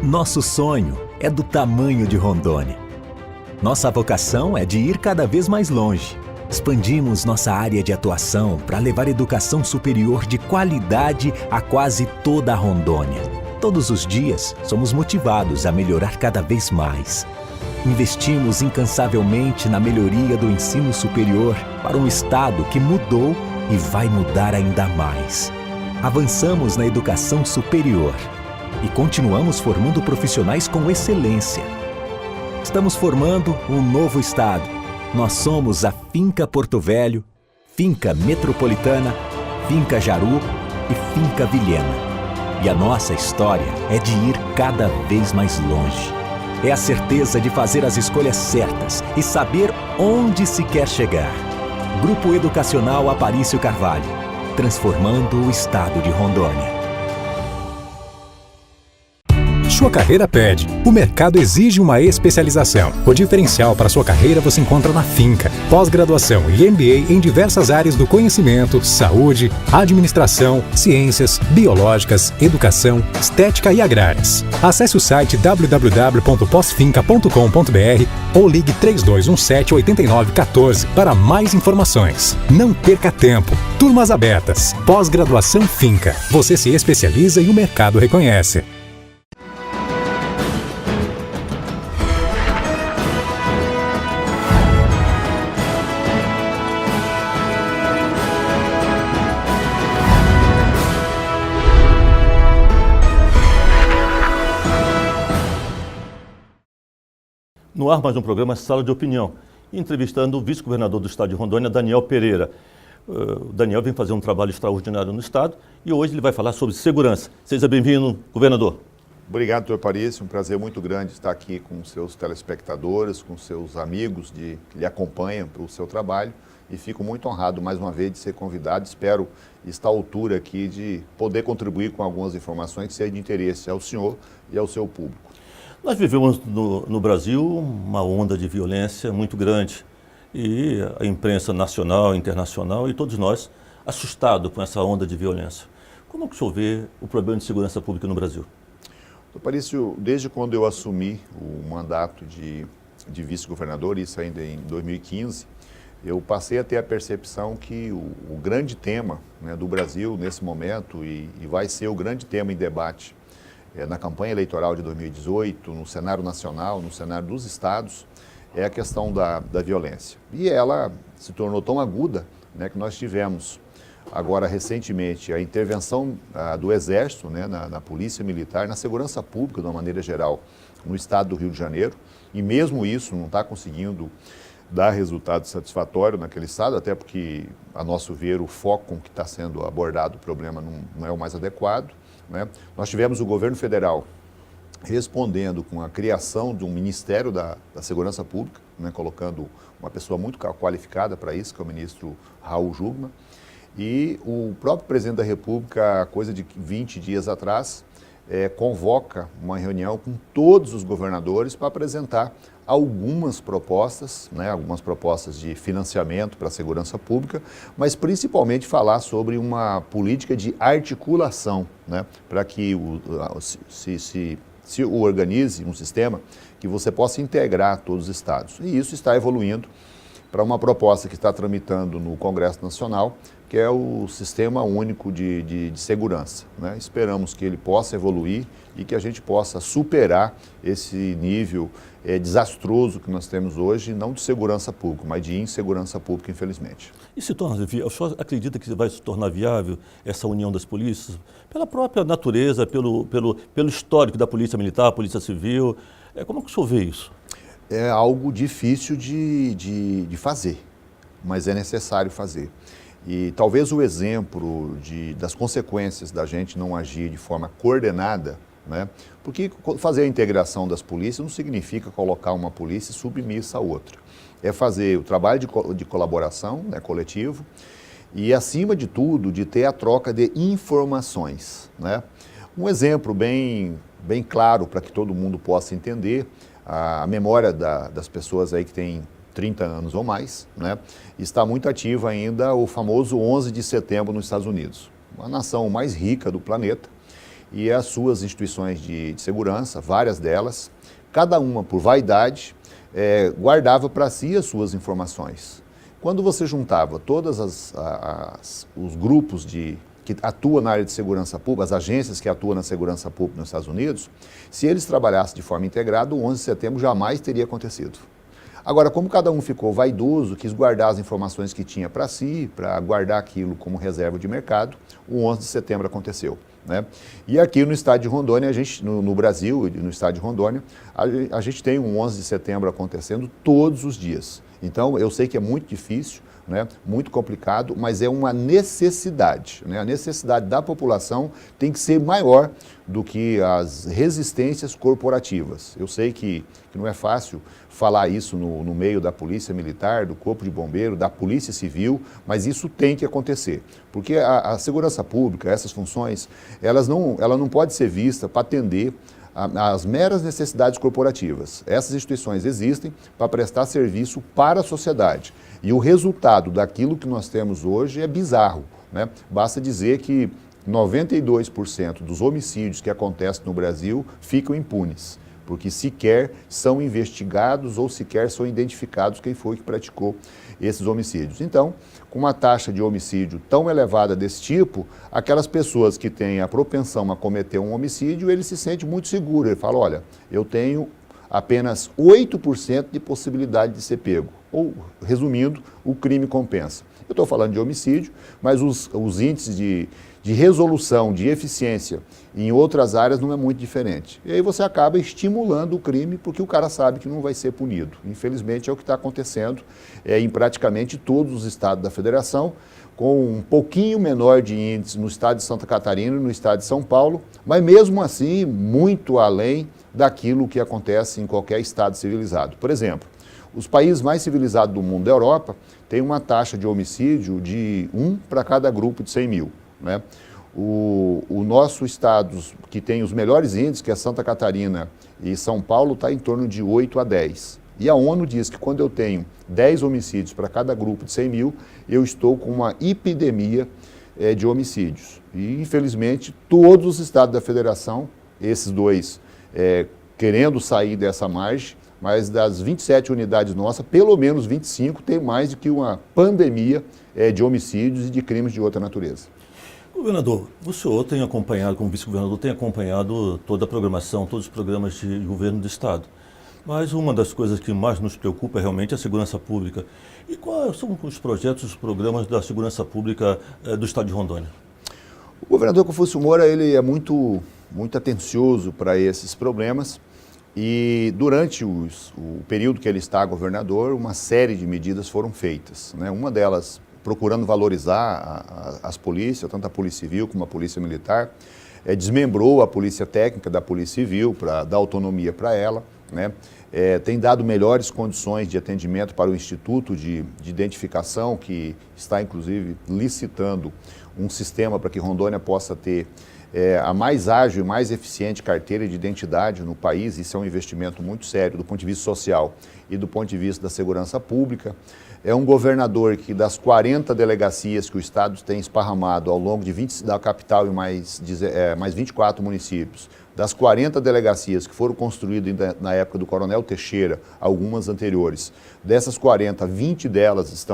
Nosso sonho é do tamanho de Rondônia. Nossa vocação é de ir cada vez mais longe. Expandimos nossa área de atuação para levar educação superior de qualidade a quase toda a Rondônia. Todos os dias, somos motivados a melhorar cada vez mais. Investimos incansavelmente na melhoria do ensino superior para um estado que mudou e vai mudar ainda mais. Avançamos na educação superior e continuamos formando profissionais com excelência. Estamos formando um novo estado. Nós somos a Finca Porto Velho, Finca Metropolitana, Finca Jaru e Finca Vilhena. E a nossa história é de ir cada vez mais longe. É a certeza de fazer as escolhas certas e saber onde se quer chegar. Grupo Educacional Aparício Carvalho, transformando o estado de Rondônia. Sua carreira pede. O mercado exige uma especialização. O diferencial para sua carreira você encontra na Finca. Pós-graduação e MBA em diversas áreas do conhecimento, saúde, administração, ciências, biológicas, educação, estética e agrárias. Acesse o site www.posfinca.com.br ou ligue 3217-8914 para mais informações. Não perca tempo. Turmas abertas. Pós-graduação Finca. Você se especializa e o mercado reconhece. No ar, mais um programa Sala de Opinião, entrevistando o vice-governador do estado de Rondônia, Daniel Pereira. O Daniel vem fazer um trabalho extraordinário no estado e hoje ele vai falar sobre segurança. Seja bem-vindo, governador. Obrigado, doutor Aparício. Um prazer muito grande estar aqui com seus telespectadores, com seus amigos que lhe acompanham pelo seu trabalho e fico muito honrado mais uma vez de ser convidado. Espero estar à altura aqui de poder contribuir com algumas informações que sejam de interesse ao senhor e ao seu público. Nós vivemos no Brasil uma onda de violência muito grande e a imprensa nacional, internacional e todos nós assustados com essa onda de violência. Como que o senhor vê o problema de segurança pública no Brasil? Aparício, desde quando eu assumi o mandato de vice-governador, isso ainda em 2015, eu passei a ter a percepção que o grande tema, né, do Brasil nesse momento e vai ser o grande tema em debate na campanha eleitoral de 2018, no cenário nacional, no cenário dos estados, é a questão da violência. E ela se tornou tão aguda, né, que nós tivemos agora recentemente a intervenção do Exército, né, na Polícia Militar, na segurança pública de uma maneira geral, no estado do Rio de Janeiro, e mesmo isso não está conseguindo dar resultado satisfatório naquele estado, até porque, a nosso ver, o foco com que está sendo abordado o problema não é o mais adequado. Né? Nós tivemos o governo federal respondendo com a criação de um Ministério da Segurança Pública, né, colocando uma pessoa muito qualificada para isso, que é o ministro Raul Jungmann, e o próprio presidente da República, coisa de 20 dias atrás, convoca uma reunião com todos os governadores para apresentar algumas propostas, né, algumas propostas de financiamento para a segurança pública, mas principalmente falar sobre uma política de articulação, né, para que se organize um sistema que você possa integrar todos os estados. E isso está evoluindo para uma proposta que está tramitando no Congresso Nacional, que é o Sistema Único de Segurança. Né? Esperamos que ele possa evoluir e que a gente possa superar esse nível desastroso que nós temos hoje, não de segurança pública, mas de insegurança pública, infelizmente. E se torna viável? O senhor acredita que vai se tornar viável essa união das polícias? Pela própria natureza, pelo histórico da Polícia Militar, Polícia Civil, como é que o senhor vê isso? É algo difícil de fazer, mas é necessário fazer. E talvez o exemplo das consequências da gente não agir de forma coordenada, né? Porque fazer a integração das polícias não significa colocar uma polícia submissa à outra. É fazer o trabalho de colaboração, né, coletivo e, acima de tudo, de ter a troca de informações. Né? Um exemplo bem claro para que todo mundo possa entender, a memória das pessoas aí que têm 30 anos ou mais, né, está muito ativa ainda o famoso 11 de setembro nos Estados Unidos, uma nação mais rica do planeta, e as suas instituições de segurança, várias delas, cada uma por vaidade, guardava para si as suas informações. Quando você juntava todos os grupos que atuam na área de segurança pública, as agências que atuam na segurança pública nos Estados Unidos, se eles trabalhassem de forma integrada, o 11 de setembro jamais teria acontecido. Agora, como cada um ficou vaidoso, quis guardar as informações que tinha para si, para guardar aquilo como reserva de mercado, o 11 de setembro aconteceu, né? E aqui no estado de Rondônia, no Brasil, no estado de Rondônia, a gente tem um 11 de setembro acontecendo todos os dias. Então, eu sei que é muito difícil, né, muito complicado, mas é uma necessidade, né? A necessidade da população tem que ser maior do que as resistências corporativas. Eu sei que não é fácil falar isso no meio da polícia militar, do corpo de bombeiro, da polícia civil, mas isso tem que acontecer, porque a segurança pública, essas funções, ela não pode ser vista para atender as meras necessidades corporativas. Essas instituições existem para prestar serviço para a sociedade. E o resultado daquilo que nós temos hoje é bizarro, né? Basta dizer que 92% dos homicídios que acontecem no Brasil ficam impunes, porque sequer são investigados ou sequer são identificados quem foi que praticou esses homicídios. Então, com uma taxa de homicídio tão elevada desse tipo, aquelas pessoas que têm a propensão a cometer um homicídio, ele se sente muito seguro. Ele fala, olha, eu tenho apenas 8% de possibilidade de ser pego. Ou, resumindo, o crime compensa. Eu estou falando de homicídio, mas os índices de resolução, de eficiência em outras áreas não é muito diferente. E aí você acaba estimulando o crime porque o cara sabe que não vai ser punido. Infelizmente é o que está acontecendo em praticamente todos os estados da federação, com um pouquinho menor de índice no estado de Santa Catarina e no estado de São Paulo, mas mesmo assim muito além daquilo que acontece em qualquer estado civilizado. Por exemplo, os países mais civilizados do mundo da Europa têm uma taxa de homicídio de 1 para cada grupo de 100 mil. Né? O nosso estado, que tem os melhores índices, que é Santa Catarina e São Paulo, está em torno de 8 a 10. E a ONU diz que quando eu tenho 10 homicídios para cada grupo de 100 mil, eu estou com uma epidemia de homicídios. E, infelizmente, todos os estados da federação, esses dois querendo sair dessa margem, mas das 27 unidades nossas, pelo menos 25 tem mais do que uma pandemia de homicídios e de crimes de outra natureza. Governador, o senhor tem acompanhado, como vice-governador, tem acompanhado toda a programação, todos os programas de governo do Estado. Mas uma das coisas que mais nos preocupa realmente é a segurança pública. E quais são os projetos, os programas da segurança pública do Estado de Rondônia? O governador Confúcio Moura, ele é muito atencioso para esses problemas. E durante o período que ele está governador, uma série de medidas foram feitas, né? Uma delas procurando valorizar as polícias, tanto a Polícia Civil como a Polícia Militar, desmembrou a Polícia Técnica da Polícia Civil para dar autonomia para ela, né? Tem dado melhores condições de atendimento para o Instituto de Identificação, que está inclusive licitando um sistema para que Rondônia possa ter a mais ágil e mais eficiente carteira de identidade no país. Isso é um investimento muito sério do ponto de vista social e do ponto de vista da segurança pública. É um governador que, das 40 delegacias que o Estado tem esparramado ao longo de 20 da capital e mais 24 municípios, das 40 delegacias que foram construídas na época do Coronel Teixeira, algumas anteriores, dessas 40, 20 delas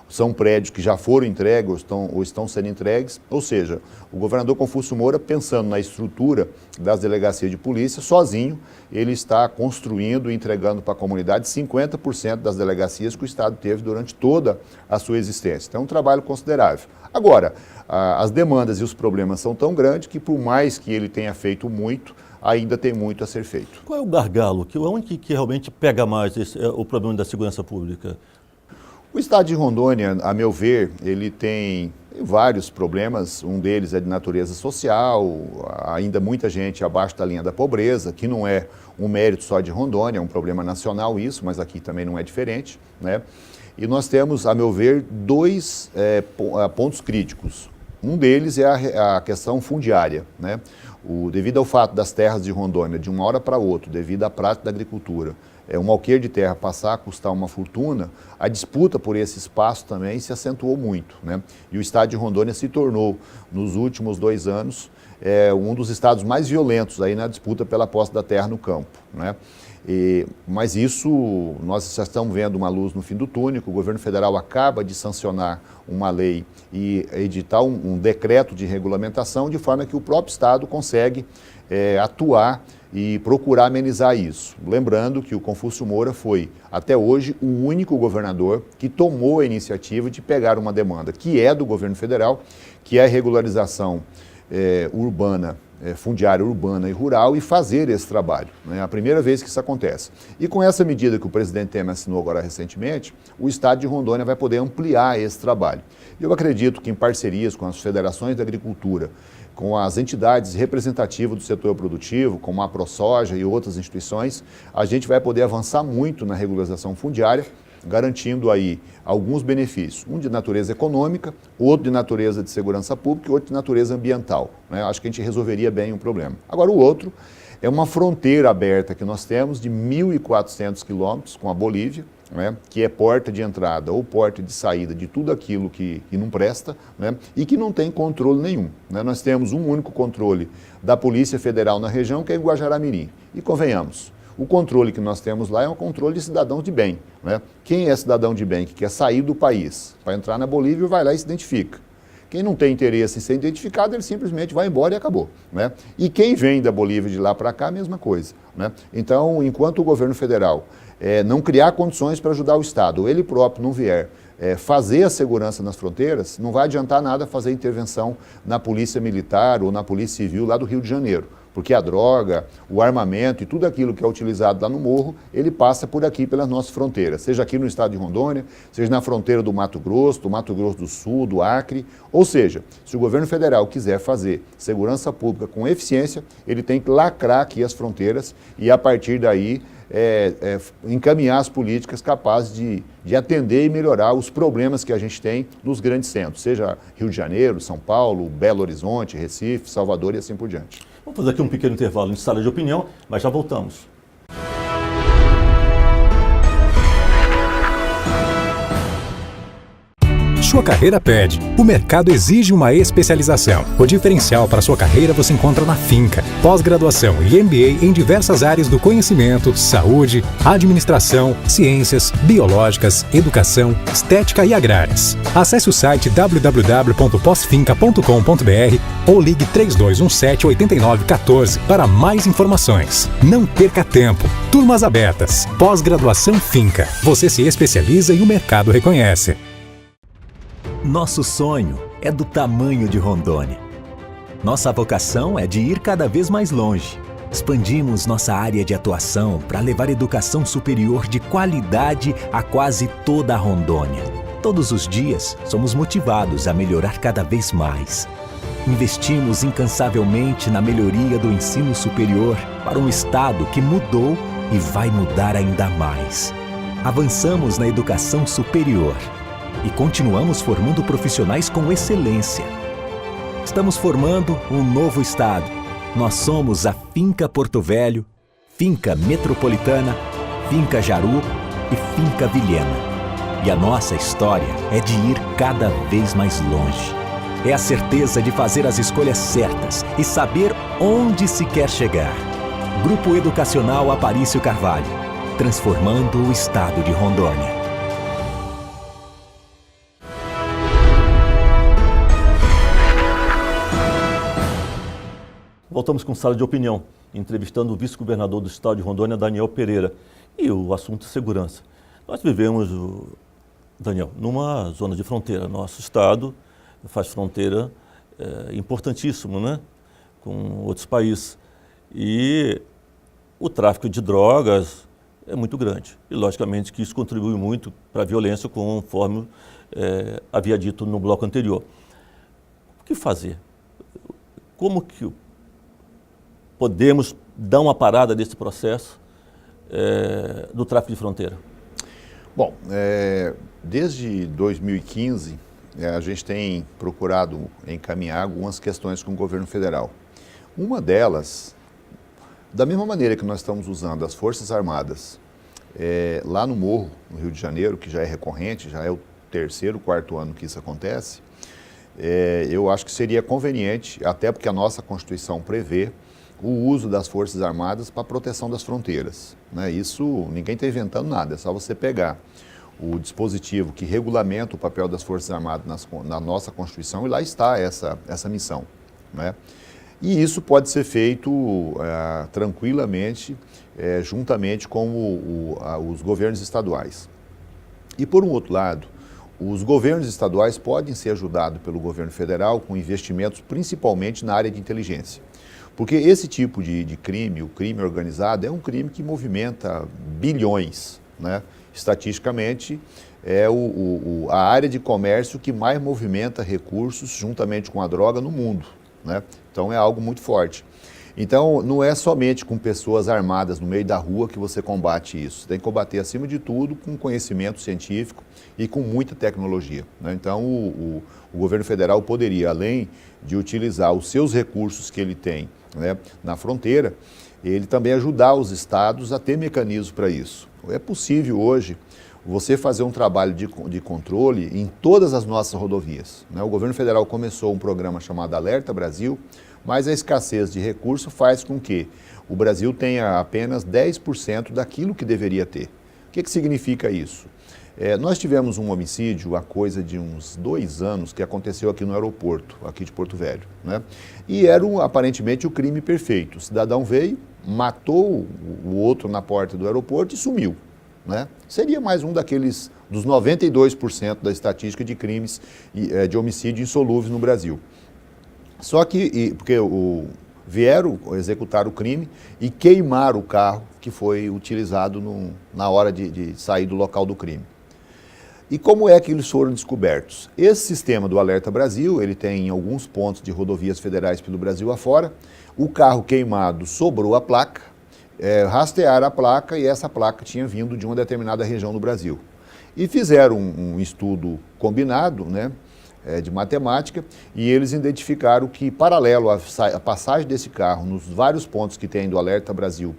são prédios que já foram entregues ou estão sendo entregues. Ou seja, o governador Confúcio Moura, pensando na estrutura das delegacias de polícia, sozinho, ele está construindo e entregando para a comunidade 50% das delegacias que o Estado teve durante toda a sua existência. Então é um trabalho considerável. Agora, as demandas e os problemas são tão grandes que, por mais que ele tenha feito muito, ainda tem muito a ser feito. Qual é o gargalo? Onde que realmente pega mais o problema da segurança pública? O estado de Rondônia, a meu ver, ele tem vários problemas. Um deles é de natureza social, ainda muita gente abaixo da linha da pobreza, que não é um mérito só de Rondônia, é um problema nacional isso, mas aqui também não é diferente, né? E nós temos, a meu ver, dois pontos críticos. Um deles é a questão fundiária, né? Devido ao fato das terras de Rondônia, de uma hora para outra, devido à prática da agricultura, um alqueire de terra passar a custar uma fortuna, a disputa por esse espaço também se acentuou muito, né? E o estado de Rondônia se tornou, nos últimos 2 anos, é um dos estados mais violentos aí na disputa pela posse da terra no campo, né? Mas isso, nós já estamos vendo uma luz no fim do túnel. O governo federal acaba de sancionar uma lei e editar um decreto de regulamentação, de forma que o próprio estado consegue atuar e procurar amenizar isso. Lembrando que o Confúcio Moura foi, até hoje, o único governador que tomou a iniciativa de pegar uma demanda que é do governo federal, que é a regularização urbana, fundiária urbana e rural, e fazer esse trabalho. É a primeira vez que isso acontece. E com essa medida que o presidente Temer assinou agora recentemente, o estado de Rondônia vai poder ampliar esse trabalho. Eu acredito que em parcerias com as federações da agricultura, com as entidades representativas do setor produtivo, como a ProSoja e outras instituições, a gente vai poder avançar muito na regularização fundiária, garantindo aí alguns benefícios, um de natureza econômica, outro de natureza de segurança pública e outro de natureza ambiental, né? Acho que a gente resolveria bem o problema. Agora, o outro é uma fronteira aberta que nós temos de 1.400 quilômetros com a Bolívia, né, que é porta de entrada ou porta de saída de tudo aquilo que não presta, né, e que não tem controle nenhum, né? Nós temos um único controle da Polícia Federal na região, que é em Guajará-Mirim. E convenhamos, o controle que nós temos lá é um controle de cidadão de bem, né? Quem é cidadão de bem que quer sair do país para entrar na Bolívia, vai lá e se identifica. Quem não tem interesse em ser identificado, ele simplesmente vai embora e acabou, né? E quem vem da Bolívia de lá para cá, a mesma coisa, né? Então, enquanto o governo federal não criar condições para ajudar o Estado, ou ele próprio não vier fazer a segurança nas fronteiras, não vai adiantar nada fazer intervenção na Polícia Militar ou na Polícia Civil lá do Rio de Janeiro, porque a droga, o armamento e tudo aquilo que é utilizado lá no morro, ele passa por aqui, pelas nossas fronteiras, seja aqui no estado de Rondônia, seja na fronteira do Mato Grosso do Sul, do Acre. Ou seja, se o governo federal quiser fazer segurança pública com eficiência, ele tem que lacrar aqui as fronteiras e, a partir daí, encaminhar as políticas capazes de atender e melhorar os problemas que a gente tem nos grandes centros, seja Rio de Janeiro, São Paulo, Belo Horizonte, Recife, Salvador e assim por diante. Vamos fazer aqui um pequeno intervalo em sala de opinião, mas já voltamos. Sua carreira pede. O mercado exige uma especialização. O diferencial para sua carreira você encontra na Finca. Pós-graduação e MBA em diversas áreas do conhecimento, saúde, administração, ciências, biológicas, educação, estética e agrárias. Acesse o site www.posfinca.com.br ou ligue 3217-8914 para mais informações. Não perca tempo. Turmas abertas. Pós-graduação Finca. Você se especializa e o mercado reconhece. Nosso sonho é do tamanho de Rondônia. Nossa vocação é de ir cada vez mais longe. Expandimos nossa área de atuação para levar educação superior de qualidade a quase toda a Rondônia. Todos os dias, somos motivados a melhorar cada vez mais. Investimos incansavelmente na melhoria do ensino superior para um estado que mudou e vai mudar ainda mais. Avançamos na educação superior e continuamos formando profissionais com excelência. Estamos formando um novo estado. Nós somos a Finca Porto Velho, Finca Metropolitana, Finca Jaru e Finca Vilhena. E a nossa história é de ir cada vez mais longe. É a certeza de fazer as escolhas certas e saber onde se quer chegar. Grupo Educacional Aparício Carvalho, transformando o estado de Rondônia. Voltamos com sala de opinião, entrevistando o vice-governador do estado de Rondônia, Daniel Pereira. E o assunto é segurança. Nós vivemos, Daniel, numa zona de fronteira. Nosso estado faz fronteira importantíssimo, né, com outros países. E o tráfico de drogas é muito grande. E, logicamente, que isso contribui muito para a violência, conforme havia dito no bloco anterior. O que fazer? Como que podemos dar uma parada nesse processo do tráfico de fronteira? Bom, desde 2015, a gente tem procurado encaminhar algumas questões com o governo federal. Uma delas, da mesma maneira que nós estamos usando as Forças Armadas lá no Morro, no Rio de Janeiro, que já é recorrente, já é o terceiro, quarto ano que isso acontece, eu acho que seria conveniente, até porque a nossa Constituição prevê o uso das Forças Armadas para a proteção das fronteiras, né? Isso ninguém está inventando nada, é só você pegar o dispositivo que regulamenta o papel das Forças Armadas na nossa Constituição e lá está essa missão, né? E isso pode ser feito tranquilamente, juntamente com os governos estaduais. E por um outro lado, os governos estaduais podem ser ajudados pelo governo federal com investimentos principalmente na área de inteligência. Porque esse tipo de crime, o crime organizado, é um crime que movimenta bilhões, né? Estatisticamente, é a área de comércio que mais movimenta recursos juntamente com a droga no mundo, né? Então é algo muito forte. Então não é somente com pessoas armadas no meio da rua que você combate isso. Você tem que combater acima de tudo com conhecimento científico e com muita tecnologia, né? Então o governo federal poderia, além de utilizar os seus recursos que ele tem, né, na fronteira, ele também ajudar os estados a ter mecanismos para isso. É possível hoje você fazer um trabalho de controle em todas as nossas rodovias, né? O governo federal começou um programa chamado Alerta Brasil, mas a escassez de recursos faz com que o Brasil tenha apenas 10% daquilo que deveria ter. O que significa isso? Nós tivemos um homicídio há coisa de uns 2 anos que aconteceu aqui no aeroporto, aqui de Porto Velho, né? E era aparentemente o crime perfeito. O cidadão veio, matou o outro na porta do aeroporto e sumiu, né? Seria mais um dos 92% da estatística de crimes de homicídio insolúveis no Brasil. Só que, porque vieram executar o crime e queimar o carro que foi utilizado na hora de sair do local do crime. E como é que eles foram descobertos? Esse sistema do Alerta Brasil, ele tem em alguns pontos de rodovias federais pelo Brasil afora. O carro queimado sobrou a placa, rastrearam a placa e essa placa tinha vindo de uma determinada região do Brasil. E fizeram um estudo combinado, né, de matemática, e eles identificaram que, paralelo à passagem desse carro nos vários pontos que tem do Alerta Brasil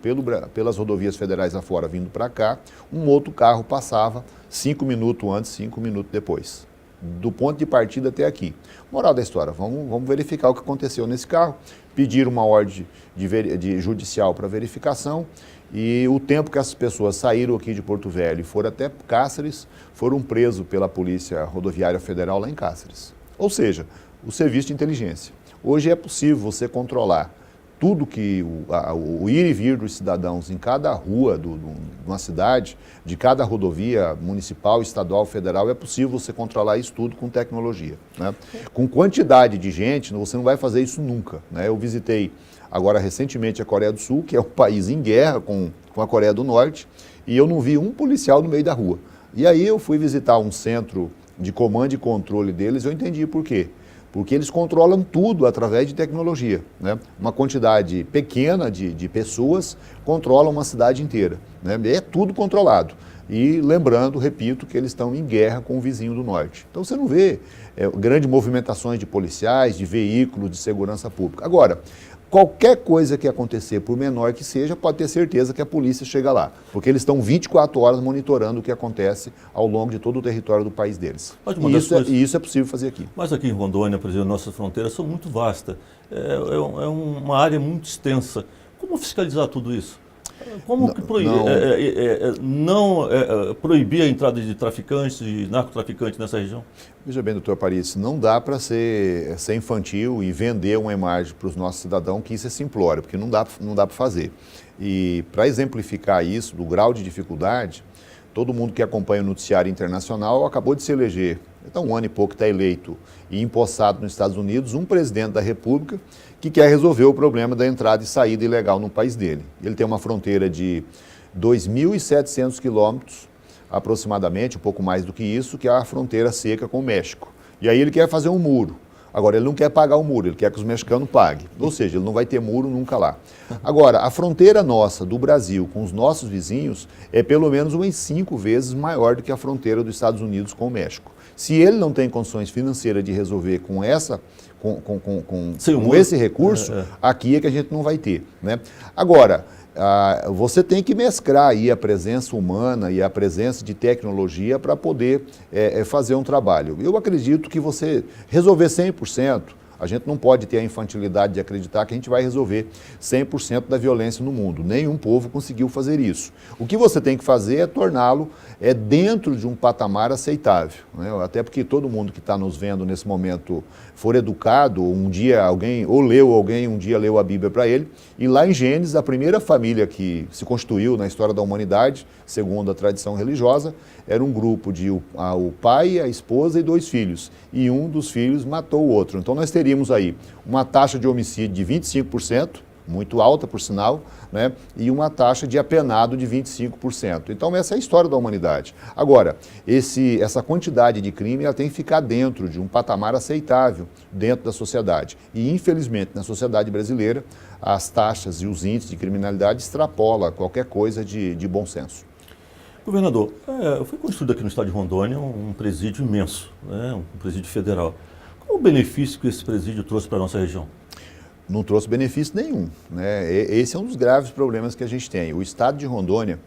pelas rodovias federais afora vindo para cá, um outro carro passava 5 minutos antes, 5 minutos depois, do ponto de partida até aqui. Moral da história, vamos verificar o que aconteceu nesse carro, pediram uma ordem judicial para verificação, e o tempo que essas pessoas saíram aqui de Porto Velho e foram até Cáceres, foram presos pela Polícia Rodoviária Federal lá em Cáceres. Ou seja, o serviço de inteligência. Hoje é possível você controlar tudo que o ir e vir dos cidadãos em cada rua de uma cidade, de cada rodovia municipal, estadual, federal, é possível você controlar isso tudo com tecnologia, né? Com quantidade de gente, você não vai fazer isso nunca, né? Eu visitei agora recentemente a Coreia do Sul, que é um país em guerra com a Coreia do Norte, e eu não vi um policial no meio da rua. E aí eu fui visitar um centro de comando e controle deles, eu entendi por quê. Porque eles controlam tudo através de tecnologia, né? Uma quantidade pequena de pessoas controlam uma cidade inteira, né? É tudo controlado. E lembrando, repito, que eles estão em guerra com o vizinho do norte. Então você não vê grandes movimentações de policiais, de veículos, de segurança pública. Agora, qualquer coisa que acontecer, por menor que seja, pode ter certeza que a polícia chega lá, porque eles estão 24 horas monitorando o que acontece ao longo de todo o território do país deles. E isso é possível fazer aqui. Mas aqui em Rondônia, por exemplo, nossas fronteiras são muito vastas, é uma área muito extensa. Como fiscalizar tudo isso? Como proibir a entrada de traficantes, de narcotraficantes nessa região? Veja bem, doutor Paris, não dá para ser infantil e vender uma imagem para os nossos cidadãos que isso é simplório, porque não dá para fazer. E para exemplificar isso, do grau de dificuldade, todo mundo que acompanha o noticiário internacional acabou de se eleger, então 1 ano e pouco está eleito e empossado nos Estados Unidos, um presidente da República que quer resolver o problema da entrada e saída ilegal no país dele. Ele tem uma fronteira de 2.700 quilômetros, aproximadamente, um pouco mais do que isso, que é a fronteira seca com o México. E aí ele quer fazer um muro. Agora, ele não quer pagar o muro, ele quer que os mexicanos paguem. Ou seja, ele não vai ter muro nunca lá. Agora, a fronteira nossa, do Brasil, com os nossos vizinhos, é pelo menos umas 5 vezes maior do que a fronteira dos Estados Unidos com o México. Se ele não tem condições financeiras de resolver com esse recurso, aqui é que a gente não vai ter, né? Agora, você tem que mesclar aí a presença humana e a presença de tecnologia para poder fazer um trabalho. Eu acredito que você resolver 100%, a gente não pode ter a infantilidade de acreditar que a gente vai resolver 100% da violência no mundo. Nenhum povo conseguiu fazer isso. O que você tem que fazer é torná-lo dentro de um patamar aceitável, né? Até porque todo mundo que está nos vendo nesse momento for educado, um dia alguém um dia leu a Bíblia para ele, e lá em Gênesis, a primeira família que se constituiu na história da humanidade, segundo a tradição religiosa, era um grupo de o pai, a esposa e 2 filhos, e um dos filhos matou o outro. Então nós teríamos aí uma taxa de homicídio de 25%, muito alta por sinal, né? E uma taxa de apenado de 25%. Então essa é a história da humanidade. Agora, essa quantidade de crime ela tem que ficar dentro de um patamar aceitável dentro da sociedade. E infelizmente na sociedade brasileira as taxas e os índices de criminalidade extrapolam qualquer coisa de bom senso. Governador, foi construído aqui no estado de Rondônia um presídio imenso, né? Um presídio federal. Qual o benefício que esse presídio trouxe para a nossa região? Não trouxe benefício nenhum, né? Esse é um dos graves problemas que a gente tem. O estado de Rondônia,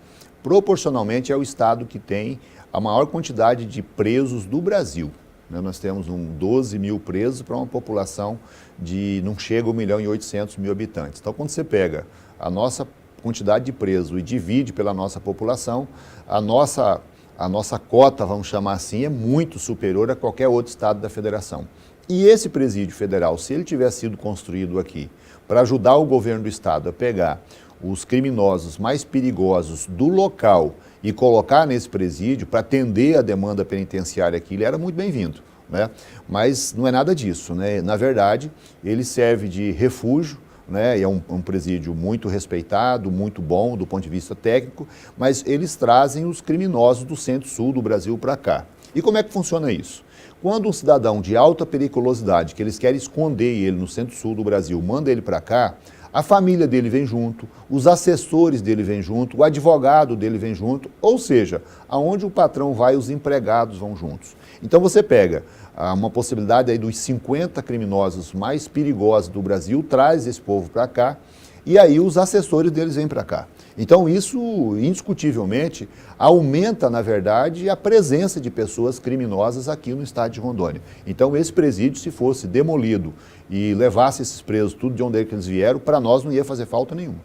proporcionalmente, é o estado que tem a maior quantidade de presos do Brasil, né? Nós temos 12 mil presos para uma população de não chega a 1.800.000 habitantes. Então, quando você pega a nossa quantidade de presos e divide pela nossa população, a nossa cota, vamos chamar assim, é muito superior a qualquer outro estado da federação. E esse presídio federal, se ele tivesse sido construído aqui para ajudar o governo do estado a pegar os criminosos mais perigosos do local e colocar nesse presídio para atender a demanda penitenciária aqui, ele era muito bem-vindo, né? Mas não é nada disso, né? Na verdade, ele serve de refúgio, né? E é um presídio muito respeitado, muito bom do ponto de vista técnico, mas eles trazem os criminosos do centro-sul do Brasil para cá. E como é que funciona isso? Quando um cidadão de alta periculosidade, que eles querem esconder ele no centro-sul do Brasil, manda ele para cá, a família dele vem junto, os assessores dele vêm junto, o advogado dele vem junto, ou seja, aonde o patrão vai, os empregados vão juntos. Então você pega uma possibilidade aí dos 50 criminosos mais perigosos do Brasil, traz esse povo para cá, e aí os assessores deles vêm para cá. Então isso, indiscutivelmente, aumenta, na verdade, a presença de pessoas criminosas aqui no estado de Rondônia. Então esse presídio, se fosse demolido e levasse esses presos tudo de onde é que eles vieram, para nós não ia fazer falta nenhuma.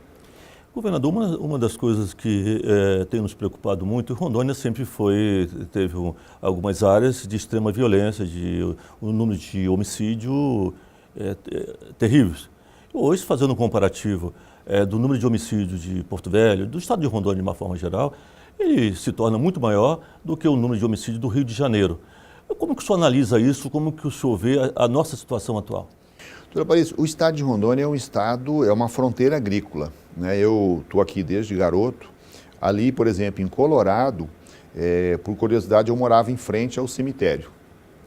Governador, uma das coisas que tem nos preocupado muito, Rondônia sempre teve algumas áreas de extrema violência, um número de homicídio terríveis. Hoje, fazendo um comparativo do número de homicídios de Porto Velho, do estado de Rondônia de uma forma geral, ele se torna muito maior do que o número de homicídios do Rio de Janeiro. Como que o senhor analisa isso? Como que o senhor vê a nossa situação atual? Doutor Aparício, o estado de Rondônia é uma fronteira agrícola, né? Eu estou aqui desde garoto. Ali, por exemplo, em Colorado, por curiosidade, eu morava em frente ao cemitério.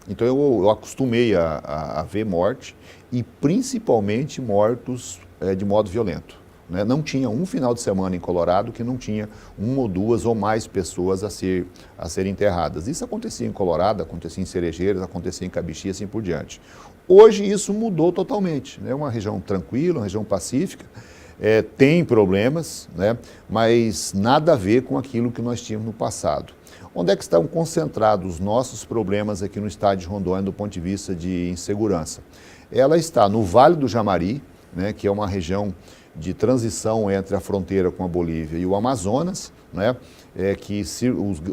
Então eu acostumei a ver morte e principalmente mortos de modo violento, né? Não tinha um final de semana em Colorado que não tinha 1 ou 2 ou mais pessoas a serem enterradas. Isso acontecia em Colorado, acontecia em Cerejeiras, acontecia em Cabixi e assim por diante. Hoje isso mudou totalmente, né? É uma região tranquila, uma região pacífica, tem problemas, né? Mas nada a ver com aquilo que nós tínhamos no passado. Onde é que estão concentrados os nossos problemas aqui no estado de Rondônia do ponto de vista de insegurança? Ela está no Vale do Jamari, né, que é uma região de transição entre a fronteira com a Bolívia e o Amazonas, né,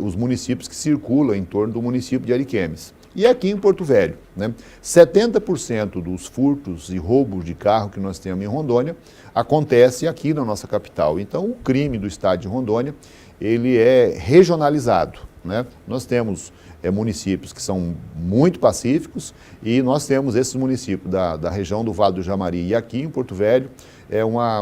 os municípios que circulam em torno do município de Ariquemes. E aqui em Porto Velho, né, 70% dos furtos e roubos de carro que nós temos em Rondônia acontece aqui na nossa capital. Então o crime do estado de Rondônia, ele é regionalizado, né? Nós temos municípios que são muito pacíficos e nós temos esses municípios da região do Vale do Jamari e aqui em Porto Velho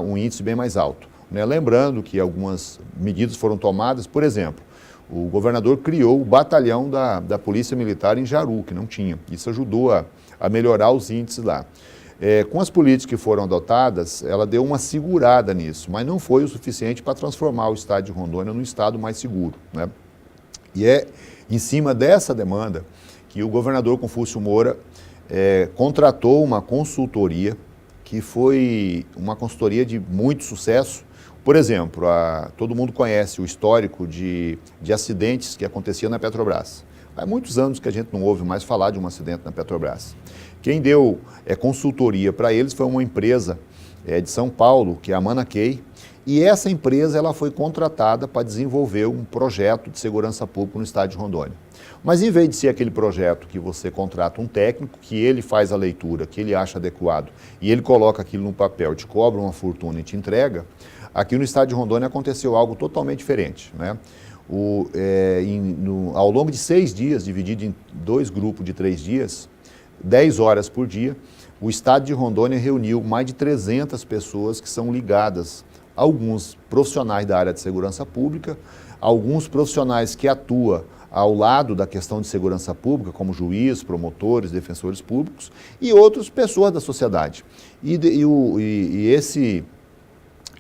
um índice bem mais alto, né? Lembrando que algumas medidas foram tomadas, por exemplo, o governador criou o batalhão da Polícia Militar em Jaru, que não tinha. Isso ajudou a melhorar os índices lá. Com as políticas que foram adotadas, ela deu uma segurada nisso, mas não foi o suficiente para transformar o estado de Rondônia num estado mais seguro, né? E é em cima dessa demanda que o governador Confúcio Moura contratou uma consultoria, que foi uma consultoria de muito sucesso. Por exemplo, todo mundo conhece o histórico de acidentes que acontecia na Petrobras. Há muitos anos que a gente não ouve mais falar de um acidente na Petrobras. Quem deu consultoria para eles foi uma empresa de São Paulo, que é a Manakey, e essa empresa ela foi contratada para desenvolver um projeto de segurança pública no estado de Rondônia. Mas em vez de ser aquele projeto que você contrata um técnico, que ele faz a leitura, que ele acha adequado, e ele coloca aquilo no papel, te cobra uma fortuna e te entrega, aqui no estado de Rondônia aconteceu algo totalmente diferente, né? Ao longo de 6 dias, dividido em 2 grupos de 3 dias, 10 horas por dia, o estado de Rondônia reuniu mais de 300 pessoas que são ligadas, alguns profissionais da área de segurança pública, alguns profissionais que atuam ao lado da questão de segurança pública, como juízes, promotores, defensores públicos, e outras pessoas da sociedade.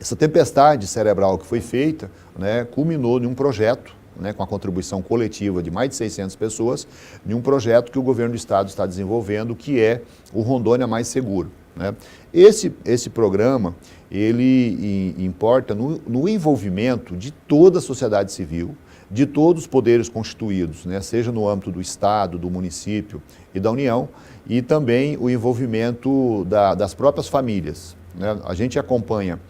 Essa tempestade cerebral que foi feita, né, culminou em um projeto, né, com a contribuição coletiva de mais de 600 pessoas, em um projeto que o governo do estado está desenvolvendo, que é o Rondônia Mais Seguro, né? Esse programa, ele importa no envolvimento de toda a sociedade civil, de todos os poderes constituídos, né, seja no âmbito do estado, do município e da União, e também o envolvimento das próprias famílias, né? A gente acompanha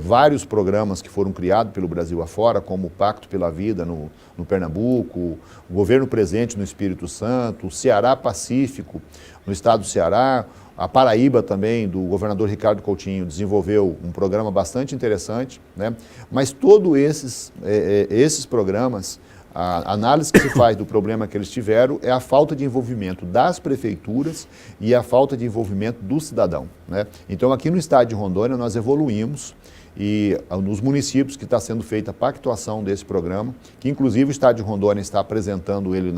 vários programas que foram criados pelo Brasil afora, como o Pacto pela Vida no Pernambuco, o Governo Presente no Espírito Santo, o Ceará Pacífico no estado do Ceará, a Paraíba também, do governador Ricardo Coutinho, desenvolveu um programa bastante interessante, né? Mas todos esses programas, a análise que se faz do problema que eles tiveram é a falta de envolvimento das prefeituras e a falta de envolvimento do cidadão, né? Então, aqui no estado de Rondônia, nós evoluímos e nos municípios que está sendo feita a pactuação desse programa, que inclusive o estado de Rondônia está apresentando ele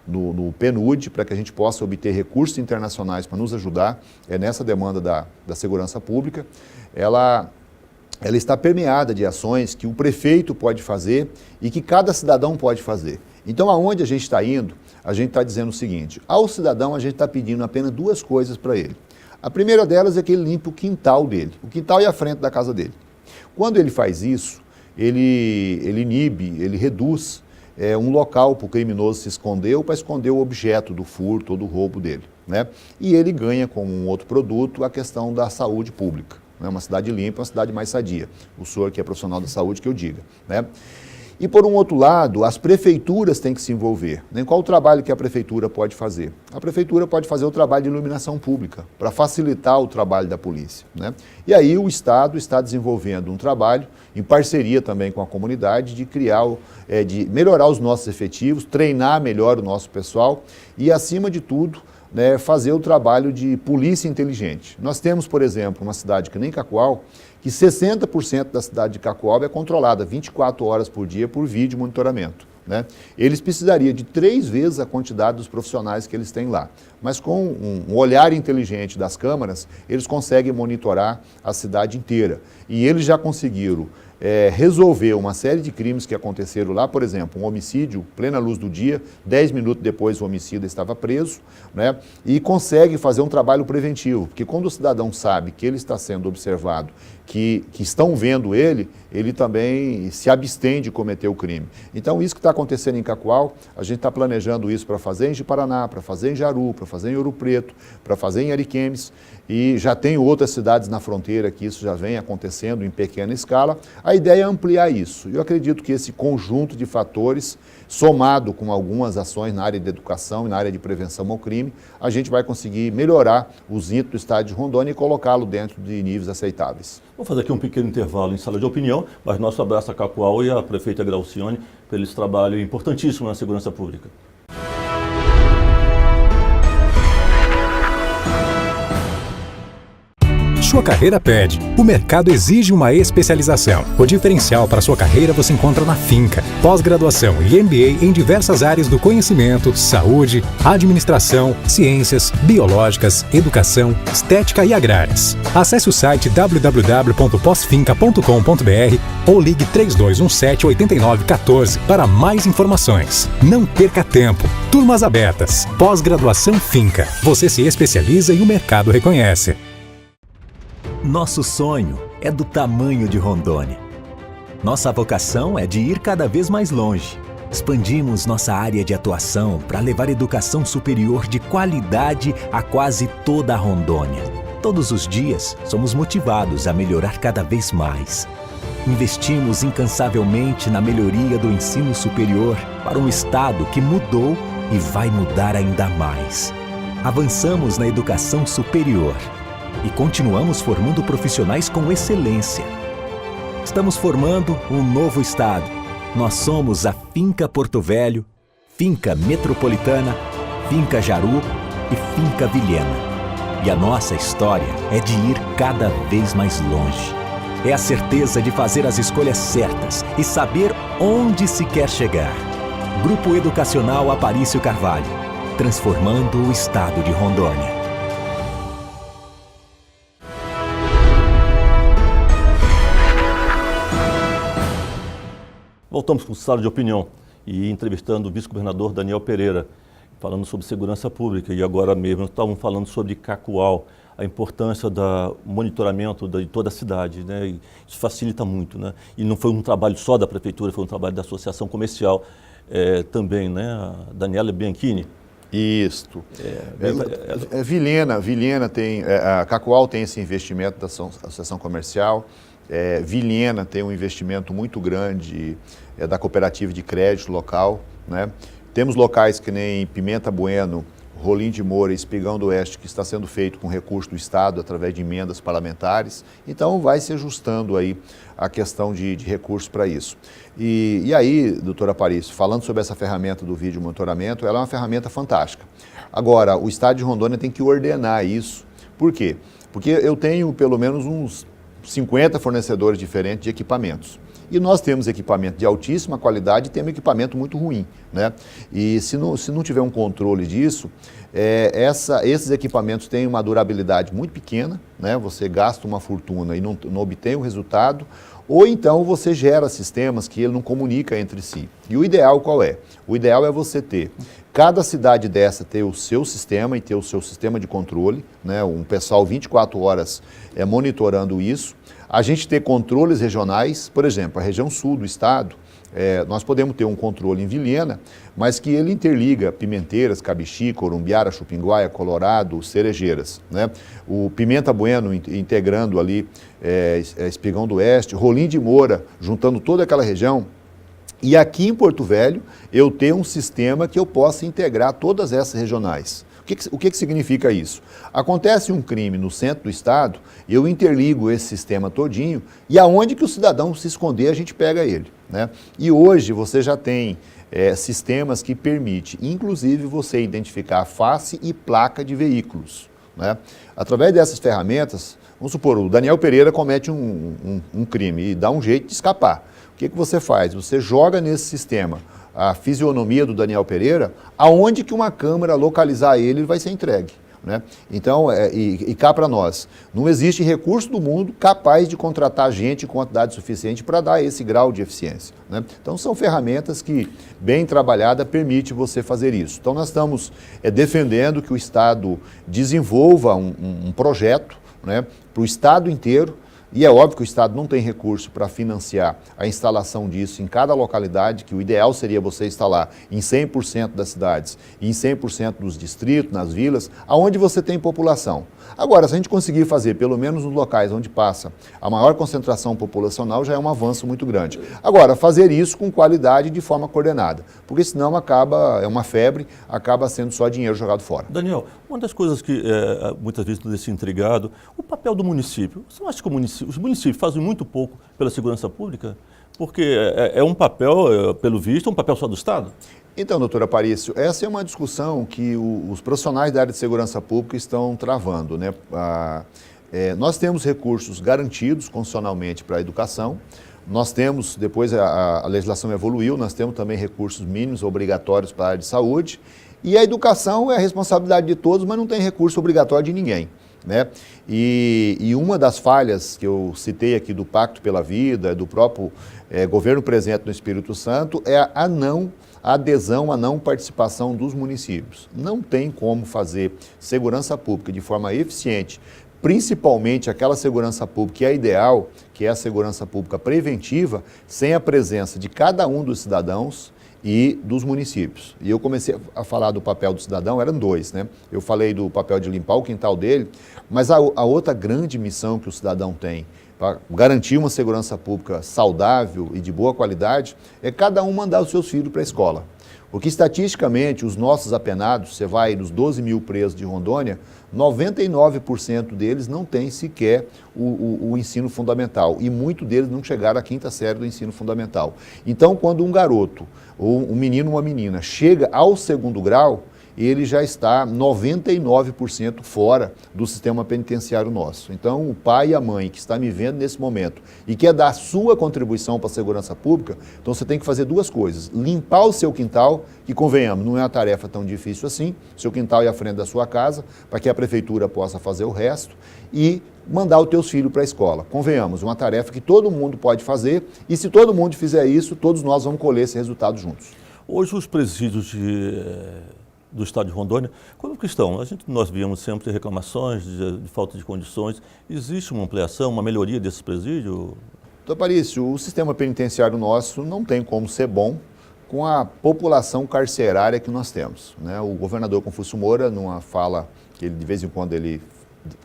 no PNUD, para que a gente possa obter recursos internacionais para nos ajudar nessa demanda da segurança pública. Ela está permeada de ações que o prefeito pode fazer e que cada cidadão pode fazer. Então, aonde a gente está indo, a gente está dizendo o seguinte: ao cidadão a gente está pedindo apenas 2 coisas para ele. A primeira delas é que ele limpe o quintal dele. O quintal é a frente da casa dele. Quando ele faz isso, ele inibe, ele reduz um local para o criminoso se esconder ou para esconder o objeto do furto ou do roubo dele, né? E ele ganha com um outro produto a questão da saúde pública, né? Uma cidade limpa, uma cidade mais sadia. O senhor que é profissional da saúde que eu diga, né? E por um outro lado, as prefeituras têm que se envolver, né? Qual o trabalho que a prefeitura pode fazer? A prefeitura pode fazer o trabalho de iluminação pública, para facilitar o trabalho da polícia, né? E aí o Estado está desenvolvendo um trabalho, em parceria também com a comunidade, de de melhorar os nossos efetivos, treinar melhor o nosso pessoal e, acima de tudo, né, fazer o trabalho de polícia inteligente. Nós temos, por exemplo, uma cidade que nem Cacoal, que 60% da cidade de Cacoal é controlada 24 horas por dia por vídeo monitoramento, né? Eles precisariam de 3 vezes a quantidade dos profissionais que eles têm lá. Mas com um olhar inteligente das câmaras, eles conseguem monitorar a cidade inteira. E eles já conseguiram resolver uma série de crimes que aconteceram lá, por exemplo, um homicídio, plena luz do dia, 10 minutos depois o homicida estava preso, né? E consegue fazer um trabalho preventivo, porque quando o cidadão sabe que ele está sendo observado, que estão vendo ele também se abstém de cometer o crime. Então, isso que está acontecendo em Cacoal, a gente está planejando isso para fazer em Ji-Paraná, para fazer em Jaru, para fazer em Ouro Preto, para fazer em Ariquemes, e já tem outras cidades na fronteira que isso já vem acontecendo em pequena escala. A ideia é ampliar isso. Eu acredito que esse conjunto de fatores, somado com algumas ações na área de educação e na área de prevenção ao crime, a gente vai conseguir melhorar os índices do estado de Rondônia e colocá-lo dentro de níveis aceitáveis. Vamos fazer aqui um pequeno intervalo em sala de opinião, mas nosso abraço a Cacoal e a prefeita Graucione pelo esse trabalho importantíssimo na segurança pública. Sua carreira pede. O mercado exige uma especialização. O diferencial para sua carreira você encontra na Finca. Pós-graduação e MBA em diversas áreas do conhecimento, saúde, administração, ciências, biológicas, educação, estética e agrárias. Acesse o site www.posfinca.com.br ou ligue 3217-8914 para mais informações. Não perca tempo. Turmas abertas. Pós-graduação Finca. Você se especializa e o mercado reconhece. Nosso sonho é do tamanho de Rondônia. Nossa vocação é de ir cada vez mais longe. Expandimos nossa área de atuação para levar educação superior de qualidade a quase toda a Rondônia. Todos os dias, somos motivados a melhorar cada vez mais. Investimos incansavelmente na melhoria do ensino superior para um estado que mudou e vai mudar ainda mais. Avançamos na educação superior e continuamos formando profissionais com excelência. Estamos formando um novo estado. Nós somos a Finca Porto Velho, Finca Metropolitana, Finca Jaru e Finca Vilhena. E a nossa história é de ir cada vez mais longe. É a certeza de fazer as escolhas certas e saber onde se quer chegar. Grupo Educacional Aparício Carvalho, transformando o estado de Rondônia. Voltamos com o Sala de Opinião e entrevistando o vice-governador Daniel Pereira, falando sobre segurança pública, e agora mesmo estávamos falando sobre Cacoal, a importância do monitoramento de toda a cidade, né? E isso facilita muito, né? E não foi um trabalho só da prefeitura, foi um trabalho da associação comercial também, né? A Daniela Bianchini. Isto. Vilhena tem, a Cacoal tem esse investimento da associação comercial. Vilhena tem um investimento muito grande da cooperativa de crédito local, né? Temos locais que nem Pimenta Bueno, Rolim de Moura e Espigão do Oeste, que está sendo feito com recurso do Estado através de emendas parlamentares. Então vai se ajustando aí a questão de recursos para isso. E aí, doutora Aparício, falando sobre essa ferramenta do vídeo monitoramento, ela é uma ferramenta fantástica. Agora, o Estado de Rondônia tem que ordenar isso. Por quê? Porque eu tenho pelo menos uns 50 fornecedores diferentes de equipamentos. E nós temos equipamento de altíssima qualidade e temos equipamento muito ruim, né? E se não tiver um controle disso, esses equipamentos têm uma durabilidade muito pequena, né? Você gasta uma fortuna e não obtém o resultado, ou então você gera sistemas que ele não comunica entre si. E o ideal qual é? O ideal é você ter cada cidade dessa ter o seu sistema e ter o seu sistema de controle, né? Um pessoal 24 horas monitorando isso. A gente ter controles regionais, por exemplo, a região sul do estado, nós podemos ter um controle em Vilhena, mas que ele interliga Pimenteiras, Cabixi, Corumbiara, Chupinguaia, Colorado, Cerejeiras, né? O Pimenta Bueno integrando ali Espigão do Oeste, Rolim de Moura, juntando toda aquela região. E aqui em Porto Velho, eu tenho um sistema que eu possa integrar todas essas regionais. O que significa isso? Acontece um crime no centro do estado, eu interligo esse sistema todinho e aonde que o cidadão se esconder, a gente pega ele, né? E hoje você já tem sistemas que permitem, inclusive, você identificar face e placa de veículos, né? Através dessas ferramentas, vamos supor, o Daniel Pereira comete um crime e dá um jeito de escapar. O que você faz? Você joga nesse sistema a fisionomia do Daniel Pereira, aonde que uma câmera localizar ele vai ser entregue, né? Então, cá para nós, não existe recurso do mundo capaz de contratar gente em quantidade suficiente para dar esse grau de eficiência, né? Então, são ferramentas que, bem trabalhada, permite você fazer isso. Então, nós estamos defendendo que o Estado desenvolva um projeto, né, para o Estado inteiro. E é óbvio que o Estado não tem recurso para financiar a instalação disso em cada localidade, que o ideal seria você instalar em 100% das cidades e em 100% dos distritos, nas vilas, aonde você tem população. Agora, se a gente conseguir fazer, pelo menos nos locais onde passa a maior concentração populacional, já é um avanço muito grande. Agora, fazer isso com qualidade e de forma coordenada, porque senão é uma febre, acaba sendo só dinheiro jogado fora. Daniel, uma das coisas que muitas vezes nos deixa intrigado, o papel do município. Você não acha que os municípios fazem muito pouco pela segurança pública? Porque é um papel, pelo visto, um papel só do Estado? Então, doutora Aparício, essa é uma discussão que os profissionais da área de segurança pública estão travando, né? Nós temos recursos garantidos constitucionalmente para a educação, nós temos, depois a legislação evoluiu, nós temos também recursos mínimos obrigatórios para a área de saúde, e a educação é a responsabilidade de todos, mas não tem recurso obrigatório de ninguém, né? E uma das falhas que eu citei aqui do Pacto pela Vida, do próprio governo presente no Espírito Santo, é a adesão, a não participação dos municípios. Não tem como fazer segurança pública de forma eficiente, principalmente aquela segurança pública que é ideal, que é a segurança pública preventiva, sem a presença de cada um dos cidadãos e dos municípios. E eu comecei a falar do papel do cidadão, eram dois, né? Eu falei do papel de limpar o quintal dele, mas a outra grande missão que o cidadão tem para garantir uma segurança pública saudável e de boa qualidade é cada um mandar os seus filhos para a escola. Porque estatisticamente os nossos apenados, você vai nos 12 mil presos de Rondônia, 99% deles não têm sequer o ensino fundamental e muitos deles não chegaram à 5ª série do ensino fundamental. Então, quando um garoto, ou um menino ou uma menina, chega ao 2º grau, ele já está 99% fora do sistema penitenciário nosso. Então, o pai e a mãe que está me vendo nesse momento e quer dar a sua contribuição para a segurança pública, então você tem que fazer duas coisas. Limpar o seu quintal, que convenhamos, não é uma tarefa tão difícil assim, seu quintal é à frente da sua casa, para que a prefeitura possa fazer o resto, e mandar os teus filhos para a escola. Convenhamos, uma tarefa que todo mundo pode fazer, e se todo mundo fizer isso, todos nós vamos colher esse resultado juntos. Hoje os presídios do estado de Rondônia, como que estão? Nós víamos sempre reclamações de falta de condições. Existe uma ampliação, uma melhoria desse presídio? Doutor Aparício, o sistema penitenciário nosso não tem como ser bom com a população carcerária que nós temos, né? O governador Confúcio Moura, numa fala que ele, de vez em quando,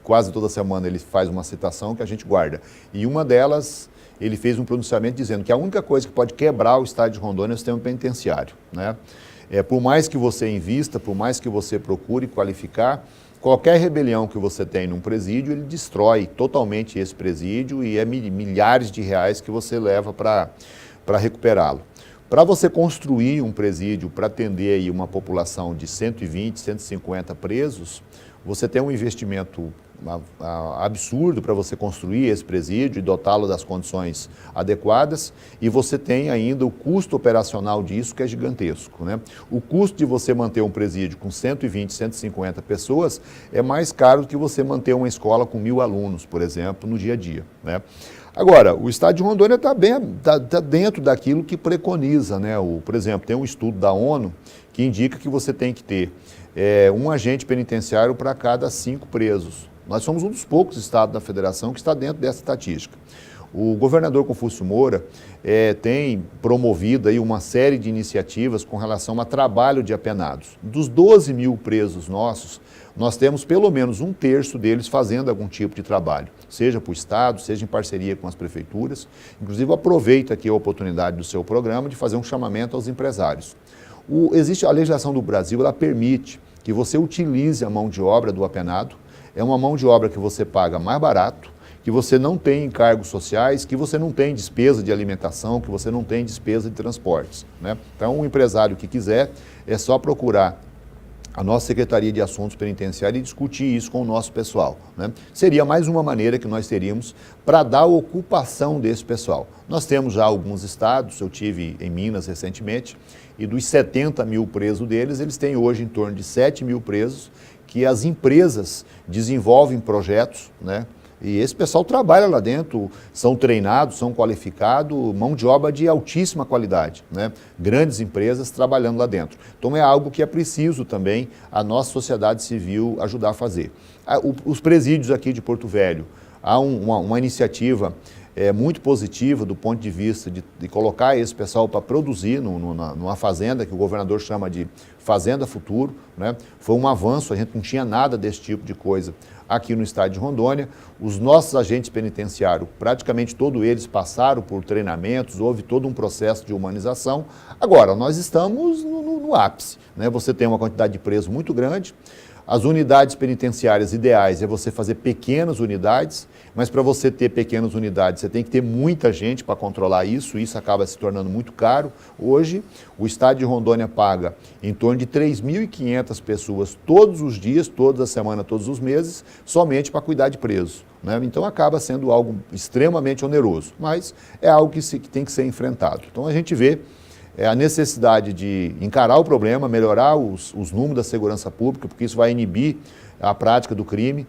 quase toda semana, ele faz uma citação que a gente guarda. E uma delas, ele fez um pronunciamento dizendo que a única coisa que pode quebrar o estado de Rondônia é o sistema penitenciário, né? Por mais que você invista, por mais que você procure qualificar, qualquer rebelião que você tem num presídio, ele destrói totalmente esse presídio e é milhares de reais que você leva para recuperá-lo. Para você construir um presídio para atender aí uma população de 120, 150 presos, você tem um investimento absurdo para você construir esse presídio e dotá-lo das condições adequadas, e você tem ainda o custo operacional disso, que é gigantesco, né? O custo de você manter um presídio com 120, 150 pessoas é mais caro do que você manter uma escola com 1.000 alunos, por exemplo, no dia a dia, né? Agora, o estado de Rondônia está dentro daquilo que preconiza, né? Por exemplo, tem um estudo da ONU que indica que você tem que ter um agente penitenciário para cada 5 presos. Nós somos um dos poucos estados da federação que está dentro dessa estatística. O governador Confúcio Moura tem promovido aí uma série de iniciativas com relação a trabalho de apenados. Dos 12 mil presos nossos, nós temos pelo menos 1/3 deles fazendo algum tipo de trabalho, seja para o Estado, seja em parceria com as prefeituras. Inclusive, eu aproveito aqui a oportunidade do seu programa de fazer um chamamento aos empresários. Existe a legislação do Brasil, ela permite que você utilize a mão de obra do apenado. É uma mão de obra que você paga mais barato, que você não tem encargos sociais, que você não tem despesa de alimentação, que você não tem despesa de transportes, né? Então, um empresário que quiser, é só procurar a nossa Secretaria de Assuntos Penitenciários e discutir isso com o nosso pessoal, né? Seria mais uma maneira que nós teríamos para dar ocupação desse pessoal. Nós temos já alguns estados, eu tive em Minas recentemente, e dos 70 mil presos deles, eles têm hoje em torno de 7 mil presos, que as empresas desenvolvem projetos, né? E esse pessoal trabalha lá dentro, são treinados, são qualificados, mão de obra de altíssima qualidade, né? Grandes empresas trabalhando lá dentro. Então é algo que é preciso também a nossa sociedade civil ajudar a fazer. Os presídios aqui de Porto Velho, há uma iniciativa muito positiva do ponto de vista de colocar esse pessoal para produzir numa fazenda que o governador chama de Fazenda Futuro, né? Foi um avanço, a gente não tinha nada desse tipo de coisa aqui no estado de Rondônia. Os nossos agentes penitenciários, praticamente todos eles passaram por treinamentos, houve todo um processo de humanização. Agora, nós estamos no ápice, né? Você tem uma quantidade de presos muito grande. As unidades penitenciárias ideais é você fazer pequenas unidades, mas para você ter pequenas unidades, você tem que ter muita gente para controlar isso acaba se tornando muito caro. Hoje, o estado de Rondônia paga em torno de 3.500 pessoas todos os dias, toda a semana, todos os meses, somente para cuidar de presos, né? Então acaba sendo algo extremamente oneroso, mas é algo que tem que ser enfrentado. Então a gente vê a necessidade de encarar o problema, melhorar os números da segurança pública, porque isso vai inibir a prática do crime,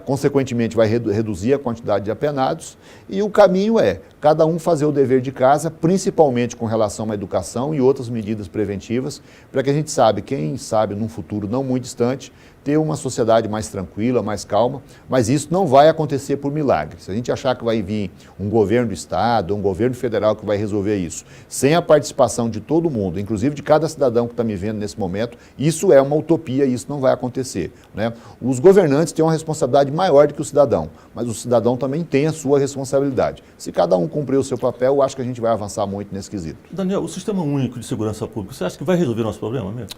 consequentemente vai reduzir a quantidade de apenados, e o caminho é cada um fazer o dever de casa, principalmente com relação à educação e outras medidas preventivas, para que a gente quem sabe num futuro não muito distante, ter uma sociedade mais tranquila, mais calma, mas isso não vai acontecer por milagre. Se a gente achar que vai vir um governo do estado, um governo federal que vai resolver isso, sem a participação de todo mundo, inclusive de cada cidadão que está me vendo nesse momento, isso é uma utopia e isso não vai acontecer, né? Os governantes têm uma responsabilidade maior do que o cidadão, mas o cidadão também tem a sua responsabilidade. Se cada um cumprir o seu papel, eu acho que a gente vai avançar muito nesse quesito. Daniel, o Sistema Único de Segurança Pública, você acha que vai resolver o nosso problema mesmo?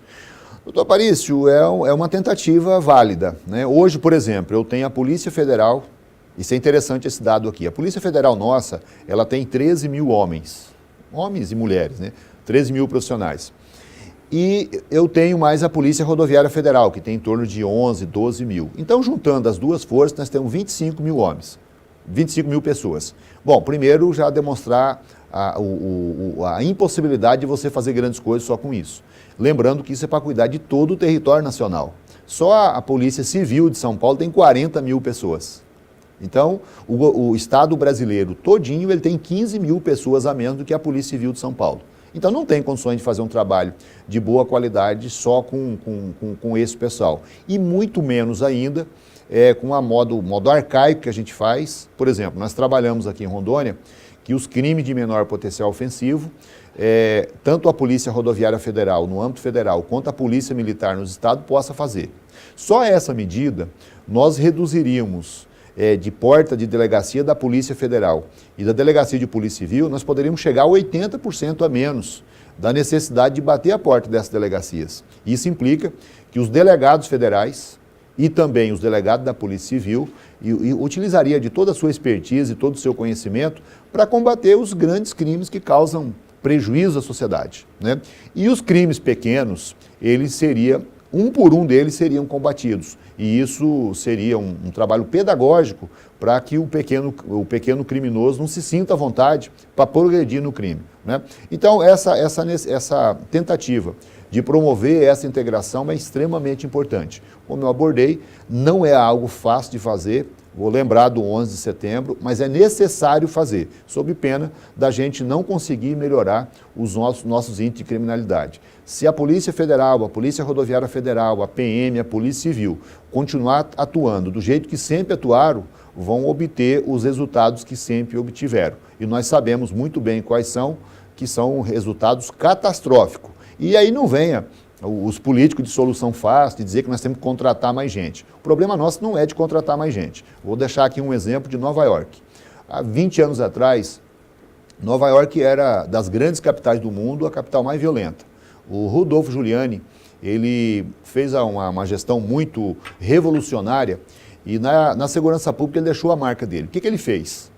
Doutor Aparício, é uma tentativa válida, né? Hoje, por exemplo, eu tenho a Polícia Federal, isso é interessante esse dado aqui, a Polícia Federal nossa, ela tem 13 mil homens e mulheres, né? 13 mil profissionais. E eu tenho mais a Polícia Rodoviária Federal, que tem em torno de 11, 12 mil. Então, juntando as duas forças, nós temos 25 mil homens, 25 mil pessoas. Bom, primeiro já demonstrar a impossibilidade de você fazer grandes coisas só com isso. Lembrando que isso é para cuidar de todo o território nacional. Só a Polícia Civil de São Paulo tem 40 mil pessoas. Então, o Estado brasileiro todinho ele tem 15 mil pessoas a menos do que a Polícia Civil de São Paulo. Então, não tem condições de fazer um trabalho de boa qualidade só com esse pessoal. E muito menos ainda com o modo arcaico que a gente faz. Por exemplo, nós trabalhamos aqui em Rondônia que os crimes de menor potencial ofensivo, tanto a Polícia Rodoviária Federal, no âmbito federal, quanto a Polícia Militar nos estados, possa fazer. Só essa medida, nós reduziríamos de porta de delegacia da Polícia Federal e da Delegacia de Polícia Civil, nós poderíamos chegar a 80% a menos da necessidade de bater a porta dessas delegacias. Isso implica que os delegados federais e também os delegados da Polícia Civil e utilizaria de toda a sua expertise e todo o seu conhecimento para combater os grandes crimes que causam prejuízo à sociedade, né? E os crimes pequenos, um por um deles seriam combatidos. E isso seria um trabalho pedagógico para que o pequeno criminoso não se sinta à vontade para progredir no crime, né? Então, essa tentativa de promover essa integração é extremamente importante. Como eu abordei, não é algo fácil de fazer, vou lembrar do 11 de setembro, mas é necessário fazer, sob pena da gente não conseguir melhorar os nossos índices de criminalidade. Se a Polícia Federal, a Polícia Rodoviária Federal, a PM, a Polícia Civil continuar atuando do jeito que sempre atuaram, vão obter os resultados que sempre obtiveram. E nós sabemos muito bem quais são, que são resultados catastróficos. E aí não venha os políticos de solução fácil, de dizer que nós temos que contratar mais gente. O problema nosso não é de contratar mais gente. Vou deixar aqui um exemplo de Nova York. Há 20 anos atrás, Nova York era das grandes capitais do mundo, a capital mais violenta. O Rudolph Giuliani, ele fez uma gestão muito revolucionária e na segurança pública ele deixou a marca dele. O que ele fez?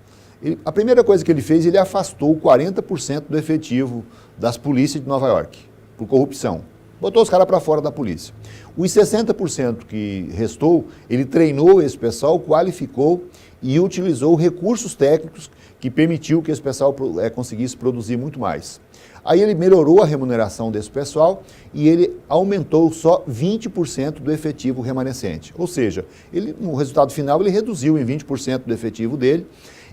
A primeira coisa que ele fez, ele afastou 40% do efetivo das polícias de Nova York, por corrupção. Botou os caras para fora da polícia. Os 60% que restou, ele treinou esse pessoal, qualificou e utilizou recursos técnicos que permitiu que esse pessoal conseguisse produzir muito mais. Aí ele melhorou a remuneração desse pessoal e ele aumentou só 20% do efetivo remanescente. Ou seja, no resultado final ele reduziu em 20% do efetivo dele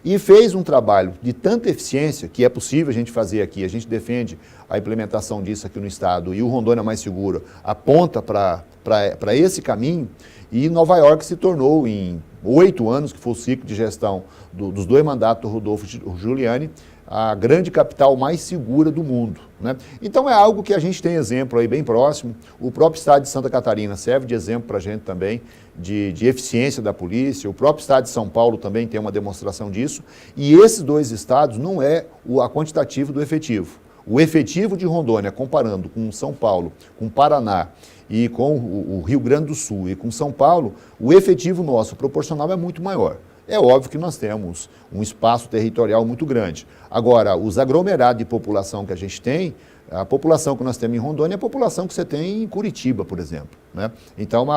e fez um trabalho de tanta eficiência, que é possível a gente fazer aqui, a gente defende a implementação disso aqui no estado e o Rondônia Mais Seguro aponta para esse caminho, e Nova York se tornou, em 8 anos, que foi o ciclo de gestão dos 2 mandatos do Rudolph Giuliani, a grande capital mais segura do mundo, né? Então é algo que a gente tem exemplo aí bem próximo. O próprio estado de Santa Catarina serve de exemplo para a gente também de eficiência da polícia. O próprio estado de São Paulo também tem uma demonstração disso. E esses 2 estados não é a quantitativo do efetivo. O efetivo de Rondônia, comparando com São Paulo, com Paraná e com o Rio Grande do Sul e com São Paulo, o efetivo nosso proporcional é muito maior. É óbvio que nós temos um espaço territorial muito grande. Agora, os aglomerados de população que a gente tem, a população que nós temos em Rondônia é a população que você tem em Curitiba, por exemplo, né? Então,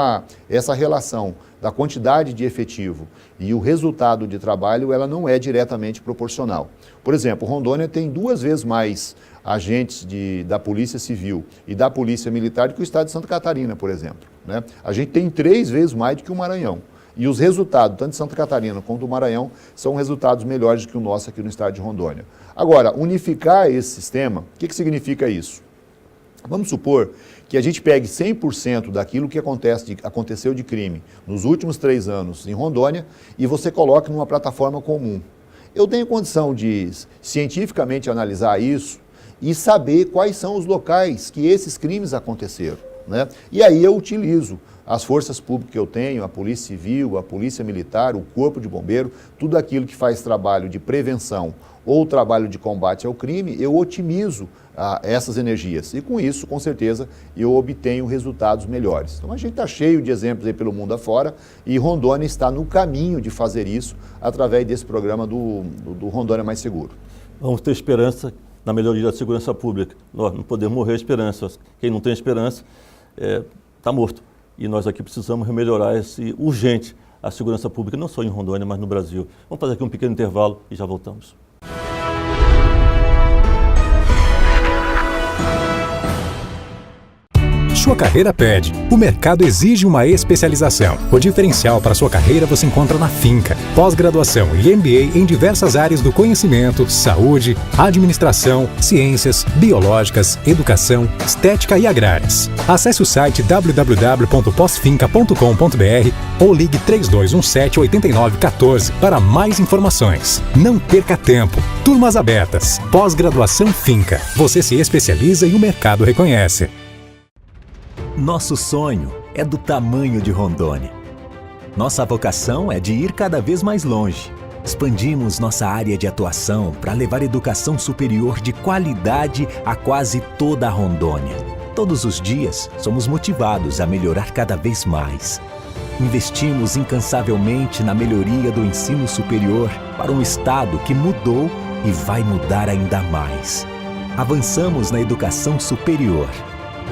essa relação da quantidade de efetivo e o resultado de trabalho, ela não é diretamente proporcional. Por exemplo, Rondônia tem 2 vezes mais agentes da Polícia Civil e da Polícia Militar do que o estado de Santa Catarina, por exemplo, né? A gente tem 3 vezes mais do que o Maranhão. E os resultados, tanto de Santa Catarina como do Maranhão, são resultados melhores do que o nosso aqui no estado de Rondônia. Agora, unificar esse sistema, o que significa isso? Vamos supor que a gente pegue 100% daquilo que aconteceu de crime nos últimos 3 anos em Rondônia e você coloque numa plataforma comum. Eu tenho condição de cientificamente analisar isso e saber quais são os locais que esses crimes aconteceram, né? E aí eu utilizo as forças públicas que eu tenho, a Polícia Civil, a Polícia Militar, o Corpo de Bombeiro, tudo aquilo que faz trabalho de prevenção ou trabalho de combate ao crime, eu otimizo essas energias. E com isso, com certeza, eu obtenho resultados melhores. Então a gente está cheio de exemplos aí pelo mundo afora e Rondônia está no caminho de fazer isso através desse programa do Rondônia Mais Seguro. Vamos ter esperança na melhoria da segurança pública. Nós não podemos morrer a esperança. Quem não tem esperança está morto. E nós aqui precisamos melhorar urgente a segurança pública, não só em Rondônia, mas no Brasil. Vamos fazer aqui um pequeno intervalo e já voltamos. Sua carreira pede. O mercado exige uma especialização. O diferencial para sua carreira você encontra na Finca. Pós-graduação e MBA em diversas áreas do conhecimento, saúde, administração, ciências, biológicas, educação, estética e agrárias. Acesse o site www.posfinca.com.br ou ligue 3217-8914 para mais informações. Não perca tempo. Turmas abertas. Pós-graduação Finca. Você se especializa e o mercado reconhece. Nosso sonho é do tamanho de Rondônia. Nossa vocação é de ir cada vez mais longe. Expandimos nossa área de atuação para levar educação superior de qualidade a quase toda a Rondônia. Todos os dias, somos motivados a melhorar cada vez mais. Investimos incansavelmente na melhoria do ensino superior para um estado que mudou e vai mudar ainda mais. Avançamos na educação superior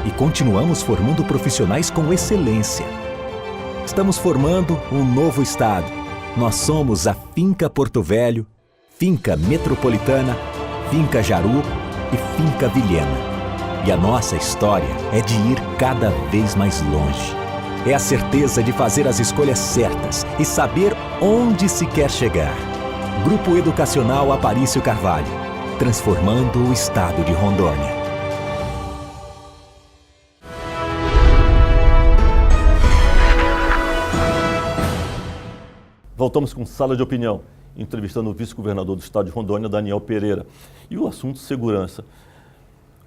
e continuamos formando profissionais com excelência. Estamos formando um novo estado. Nós somos a Finca Porto Velho, Finca Metropolitana, Finca Jaru e Finca Vilhena. E a nossa história é de ir cada vez mais longe. É a certeza de fazer as escolhas certas e saber onde se quer chegar. Grupo Educacional Aparício Carvalho, transformando o estado de Rondônia. Voltamos com Sala de Opinião, entrevistando o vice-governador do estado de Rondônia, Daniel Pereira. E o assunto segurança.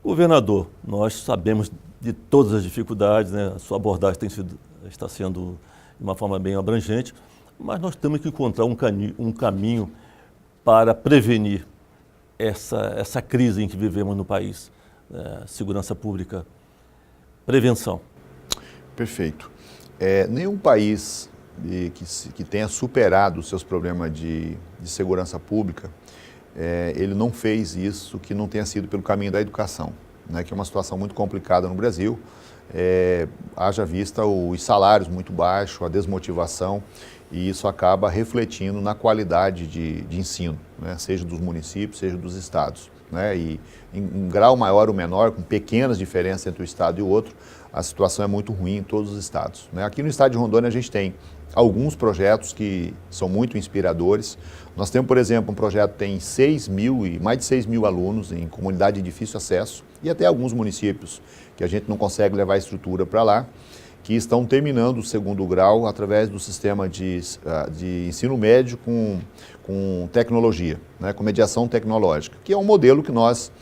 Governador, nós sabemos de todas as dificuldades, né? A sua abordagem está sendo de uma forma bem abrangente, mas nós temos que encontrar um caminho para prevenir essa crise em que vivemos no país. Segurança pública, prevenção. Perfeito. Nenhum país que tenha superado os seus problemas de segurança pública, ele não fez isso que não tenha sido pelo caminho da educação, né, que é uma situação muito complicada no Brasil, haja vista os salários muito baixos, a desmotivação, e isso acaba refletindo na qualidade de ensino, né, seja dos municípios, seja dos estados, né, e em grau maior ou menor, com pequenas diferenças entre um estado e o outro, a situação é muito ruim em todos os estados, né. Aqui no estado de Rondônia a gente tem alguns projetos que são muito inspiradores. Nós temos, por exemplo, um projeto que tem mais de 6 mil alunos em comunidade de difícil acesso e até alguns municípios que a gente não consegue levar a estrutura para lá, que estão terminando o 2º grau através do sistema de ensino médio com tecnologia, né, com mediação tecnológica, que é um modelo que nós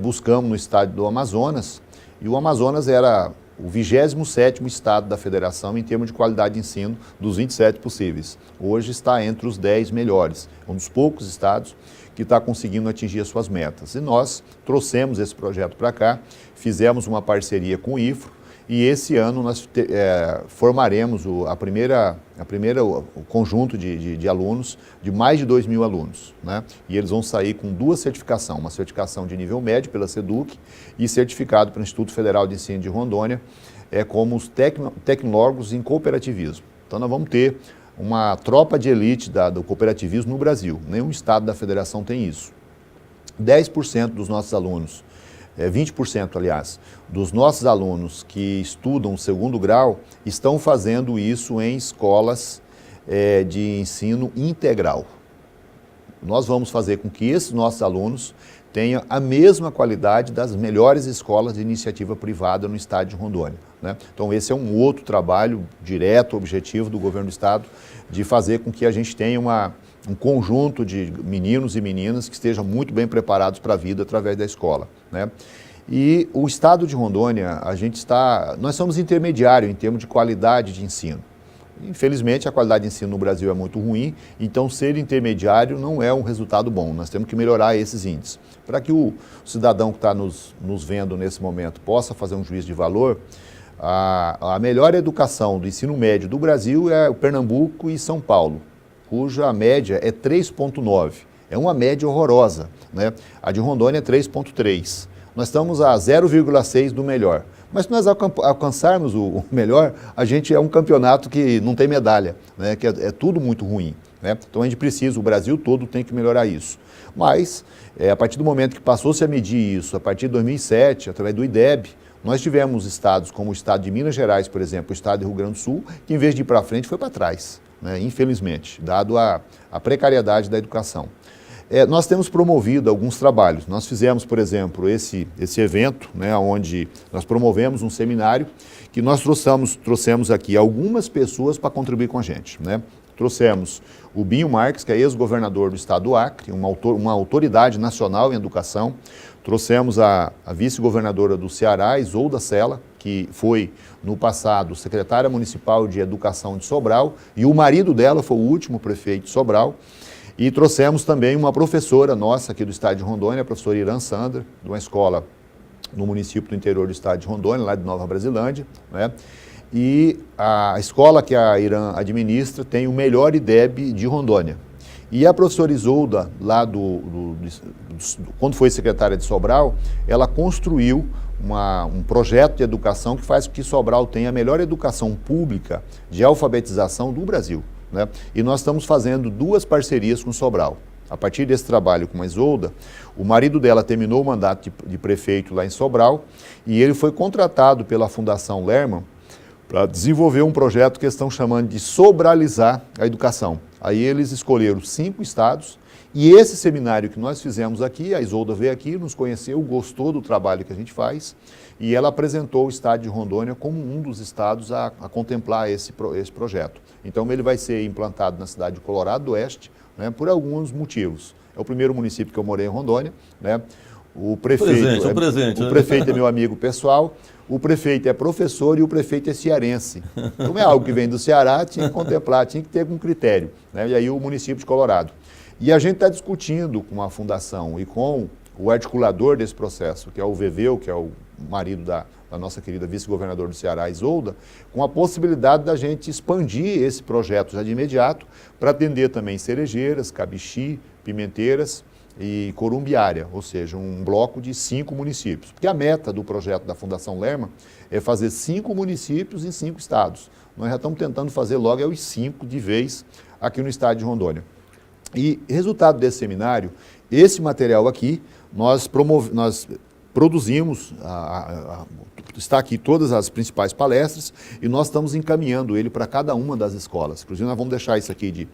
buscamos no estado do Amazonas, e o Amazonas era o 27º estado da federação em termos de qualidade de ensino dos 27 possíveis. Hoje está entre os 10 melhores, um dos poucos estados que está conseguindo atingir as suas metas. E nós trouxemos esse projeto para cá, fizemos uma parceria com o IFRO, e esse ano nós formaremos o conjunto de alunos, de mais de 2 mil alunos, né? E eles vão sair com 2 certificações, uma certificação de nível médio pela SEDUC e certificado pelo Instituto Federal de Ensino de Rondônia, como os tecnólogos em cooperativismo. Então nós vamos ter uma tropa de elite do cooperativismo no Brasil. Nenhum estado da federação tem isso. 10% dos nossos alunos, 20%, aliás, dos nossos alunos que estudam o 2º grau estão fazendo isso em escolas de ensino integral. Nós vamos fazer com que esses nossos alunos tenham a mesma qualidade das melhores escolas de iniciativa privada no estado de Rondônia, né? Então esse é um outro trabalho direto, objetivo do governo do estado, de fazer com que a gente tenha um conjunto de meninos e meninas que estejam muito bem preparados para a vida através da escola, né? E o estado de Rondônia, nós somos intermediário em termos de qualidade de ensino. Infelizmente, a qualidade de ensino no Brasil é muito ruim, então ser intermediário não é um resultado bom. Nós temos que melhorar esses índices. Para que o cidadão que está nos vendo nesse momento possa fazer um juízo de valor, a melhor educação do ensino médio do Brasil é o Pernambuco e São Paulo, cuja média é 3,9. É uma média horrorosa, né? A de Rondônia é 3,3. Nós estamos a 0,6 do melhor. Mas se nós alcançarmos o melhor, a gente é um campeonato que não tem medalha, né? Que é tudo muito ruim, né? Então a gente precisa, o Brasil todo tem que melhorar isso. Mas, a partir do momento que passou-se a medir isso, a partir de 2007, através do IDEB, nós tivemos estados como o estado de Minas Gerais, por exemplo, o estado de Rio Grande do Sul, que em vez de ir para frente foi para trás, né? Infelizmente, dado a precariedade da educação. Nós temos promovido alguns trabalhos. Nós fizemos, por exemplo, esse evento, né, onde nós promovemos um seminário que nós trouxemos aqui algumas pessoas para contribuir com a gente, né? Trouxemos o Binho Marques, que é ex-governador do estado do Acre, uma autoridade nacional em educação. Trouxemos a vice-governadora do Ceará, Isolda Sela, que foi, no passado, secretária municipal de educação de Sobral, e o marido dela foi o último prefeito de Sobral. E trouxemos também uma professora nossa aqui do estado de Rondônia, a professora Irã Sandra, de uma escola no município do interior do estado de Rondônia, lá de Nova Brasilândia, né? E a escola que a Irã administra tem o melhor IDEB de Rondônia. E a professora Isolda, lá quando foi secretária de Sobral, ela construiu um projeto de educação que faz com que Sobral tenha a melhor educação pública de alfabetização do Brasil, né? E nós estamos fazendo 2 parcerias com Sobral. A partir desse trabalho com a Isolda, o marido dela terminou o mandato de prefeito lá em Sobral e ele foi contratado pela Fundação Lerman para desenvolver um projeto que eles estão chamando de sobralizar a educação. Aí eles escolheram 5 estados e esse seminário que nós fizemos aqui, a Isolda veio aqui, nos conheceu, gostou do trabalho que a gente faz e ela apresentou o estado de Rondônia como um dos estados a contemplar esse projeto. Então ele vai ser implantado na cidade de Colorado do Oeste, né, por alguns motivos. É o primeiro município que eu morei em Rondônia, né? O prefeito é meu amigo pessoal, o prefeito é professor e o prefeito é cearense. Como é algo que vem do Ceará, tinha que contemplar, tinha que ter algum critério, né? E aí o município de Colorado. E a gente está discutindo com a fundação e com o articulador desse processo, que é o Veveu, que é o marido da nossa querida vice-governadora do Ceará, Isolda, com a possibilidade da gente expandir esse projeto já de imediato para atender também Cerejeiras, Cabixi, Pimenteiras e Corumbiária, ou seja, um bloco de 5 municípios. Porque a meta do projeto da Fundação Lerman é fazer 5 municípios em 5 estados. Nós já estamos tentando fazer logo os 5 de vez aqui no estado de Rondônia. E resultado desse seminário, esse material aqui, nós produzimos, está aqui todas as principais palestras e nós estamos encaminhando ele para cada uma das escolas. Inclusive, nós vamos deixar isso aqui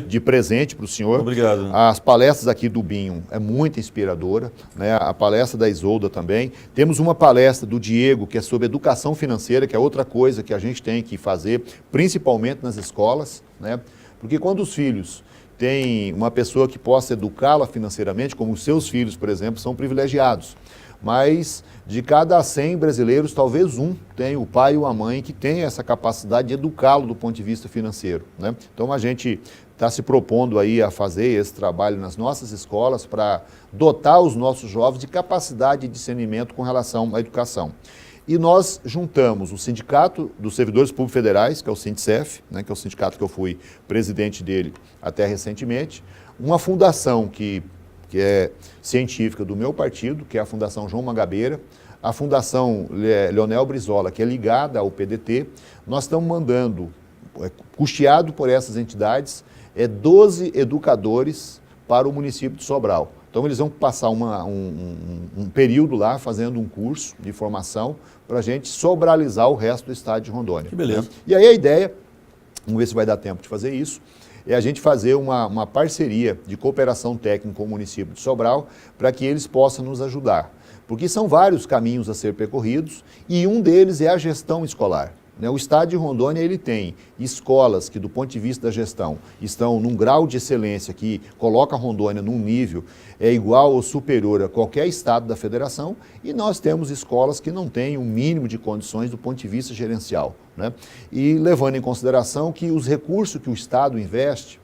de presente para o senhor. Obrigado. As palestras aqui do Binho é muito inspiradora, né? A palestra da Isolda também. Temos uma palestra do Diego, que é sobre educação financeira, que é outra coisa que a gente tem que fazer, principalmente nas escolas, né? Porque quando os filhos têm uma pessoa que possa educá-la financeiramente, como os seus filhos, por exemplo, são privilegiados. Mas de cada 100 brasileiros, talvez um tenha o pai ou a mãe que tem essa capacidade de educá-lo do ponto de vista financeiro, né? Então a gente está se propondo aí a fazer esse trabalho nas nossas escolas para dotar os nossos jovens de capacidade de discernimento com relação à educação. E nós juntamos o Sindicato dos Servidores Públicos Federais, que é o Sindicef, né, que é o sindicato que eu fui presidente dele até recentemente, uma fundação que é científica do meu partido, que é a Fundação João Mangabeira, a Fundação Leonel Brizola, que é ligada ao PDT. Nós estamos mandando, custeado por essas entidades, 12 educadores para o município de Sobral. Então eles vão passar um período lá fazendo um curso de formação para a gente sobralizar o resto do estado de Rondônia. Que beleza. Né? E aí a ideia vamos ver se vai dar tempo de fazer isso, é a gente fazer uma parceria de cooperação técnica com o município de Sobral para que eles possam nos ajudar. Porque são vários caminhos a ser percorridos e um deles é a gestão escolar. O estado de Rondônia ele tem escolas que, do ponto de vista da gestão, estão num grau de excelência que coloca a Rondônia num nível igual ou superior a qualquer estado da federação, e nós temos escolas que não têm um mínimo de condições do ponto de vista gerencial. E levando em consideração que os recursos que o estado investe,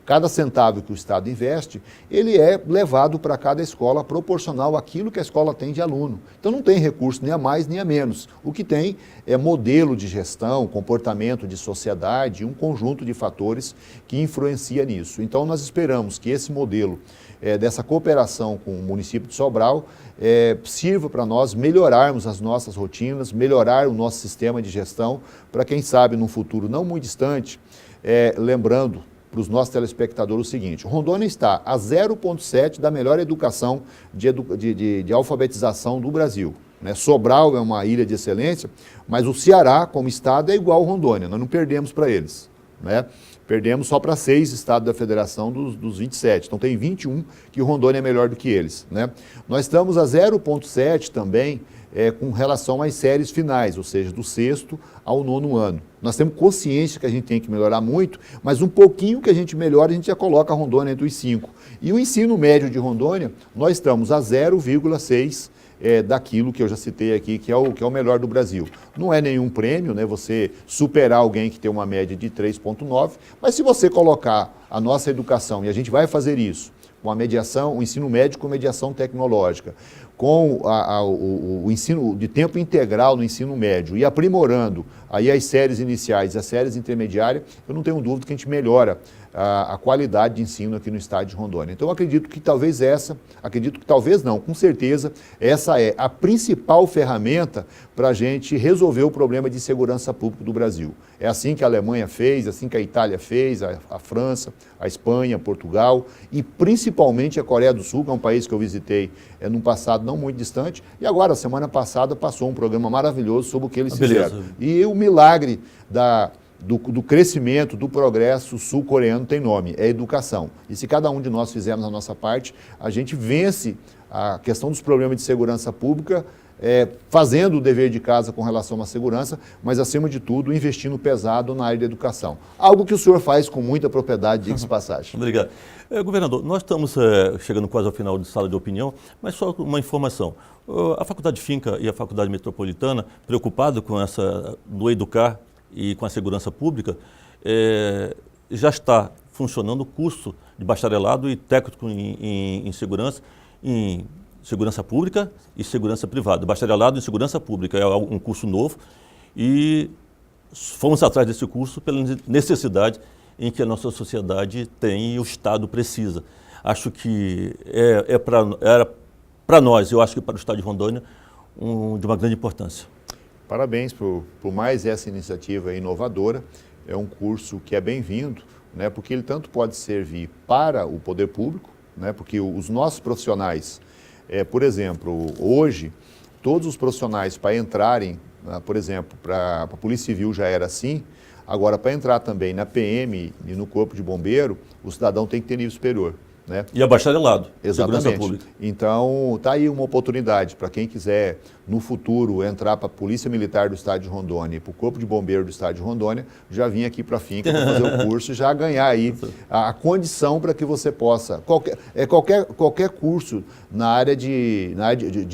cada centavo que o estado investe, ele é levado para cada escola proporcional àquilo que a escola tem de aluno. Então não tem recurso nem a mais nem a menos. O que tem é modelo de gestão, comportamento de sociedade, um conjunto de fatores que influencia nisso. Então nós esperamos que esse modelo dessa cooperação com o município de Sobral sirva para nós melhorarmos as nossas rotinas, melhorar o nosso sistema de gestão, para quem sabe num futuro não muito distante, lembrando para os nossos telespectadores o seguinte: Rondônia está a 0,7 da melhor educação de alfabetização do Brasil. Sobral é uma ilha de excelência, mas o Ceará, como estado, é igual ao Rondônia, nós não perdemos para eles. Perdemos só para 6 estados da federação dos 27, então tem 21 que o Rondônia é melhor do que eles. Nós estamos a 0,7 também com relação às séries finais, ou seja, do 6º ao 9º ano. Nós temos consciência que a gente tem que melhorar muito, mas um pouquinho que a gente melhora, a gente já coloca a Rondônia entre os 5. E o ensino médio de Rondônia, nós estamos a 0,6 daquilo que eu já citei aqui, que é o melhor do Brasil. Não é nenhum prêmio, você superar alguém que tem uma média de 3,9, mas se você colocar a nossa educação, e a gente vai fazer isso, com a mediação, o ensino médio com mediação tecnológica, com o ensino de tempo integral no ensino médio e aprimorando aí as séries iniciais e as séries intermediárias, eu não tenho dúvida que a gente melhora a qualidade de ensino aqui no estado de Rondônia. Então, acredito que talvez não, com certeza, essa é a principal ferramenta para a gente resolver o problema de segurança pública do Brasil. É assim que a Alemanha fez, assim que a Itália fez, a França, a Espanha, Portugal e principalmente a Coreia do Sul, que é um país que eu visitei num passado não muito distante, e agora, semana passada, passou um programa maravilhoso sobre o que eles fizeram. E o milagre do crescimento, do progresso sul-coreano tem nome, é educação. E se cada um de nós fizermos a nossa parte, a gente vence a questão dos problemas de segurança pública, fazendo o dever de casa com relação à segurança, mas, acima de tudo, investindo pesado na área da educação. Algo que o senhor faz com muita propriedade, diga-se passagem. Obrigado. Governador, nós estamos chegando quase ao final de sala de opinião, mas só uma informação. A Faculdade Finca e a Faculdade Metropolitana, preocupado com do educar e com a segurança pública, já está funcionando o curso de bacharelado e técnico em segurança pública e segurança privada. Bacharelado em segurança pública é um curso novo e fomos atrás desse curso pela necessidade em que a nossa sociedade tem e o Estado precisa. Acho que era para nós, eu acho que para o Estado de Rondônia, de uma grande importância. Parabéns por mais essa iniciativa inovadora. É um curso que é bem-vindo, porque ele tanto pode servir para o poder público, porque os nossos profissionais, por exemplo, hoje, todos os profissionais para entrarem, por exemplo, para a Polícia Civil já era assim, agora para entrar também na PM e no Corpo de Bombeiro, o cidadão tem que ter nível superior. E é bacharelado, exatamente. Segurança pública. Então, está aí uma oportunidade para quem quiser, no futuro, entrar para a Polícia Militar do Estado de Rondônia e para o Corpo de Bombeiro do Estado de Rondônia, já vir aqui para a Finca para fazer o curso e já ganhar aí a condição para que você possa... Qualquer curso na área de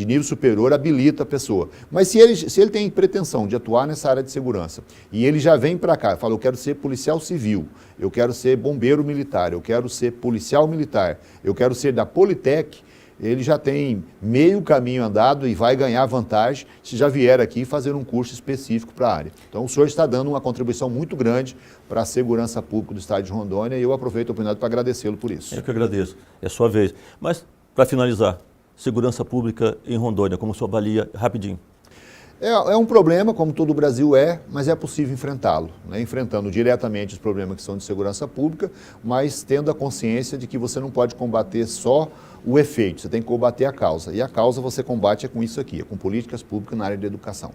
nível superior habilita a pessoa. Mas se ele tem pretensão de atuar nessa área de segurança e ele já vem para cá e fala, eu quero ser policial civil, eu quero ser bombeiro militar, eu quero ser policial militar, eu quero ser da Politec, ele já tem meio caminho andado e vai ganhar vantagem se já vier aqui fazer um curso específico para a área. Então, o senhor está dando uma contribuição muito grande para a segurança pública do estado de Rondônia e eu aproveito a oportunidade para agradecê-lo por isso. Eu que agradeço, é a sua vez. Mas, para finalizar, segurança pública em Rondônia, como o senhor avalia rapidinho? É um problema, como todo o Brasil mas é possível enfrentá-lo, enfrentando diretamente os problemas que são de segurança pública, mas tendo a consciência de que você não pode combater só o efeito, você tem que combater a causa. E a causa você combate com isso aqui, com políticas públicas na área de educação.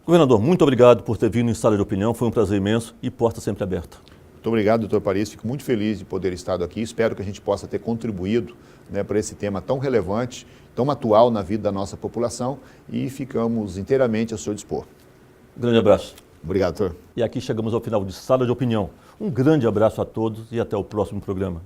Governador, muito obrigado por ter vindo em Sala de Opinião, foi um prazer imenso e porta sempre aberta. Muito obrigado, doutor Paris. Fico muito feliz de poder estar aqui. Espero que a gente possa ter contribuído, né, para esse tema tão relevante, tão atual na vida da nossa população e ficamos inteiramente ao seu dispor. Grande abraço. Obrigado, doutor. E aqui chegamos ao final de Sala de Opinião. Um grande abraço a todos e até o próximo programa.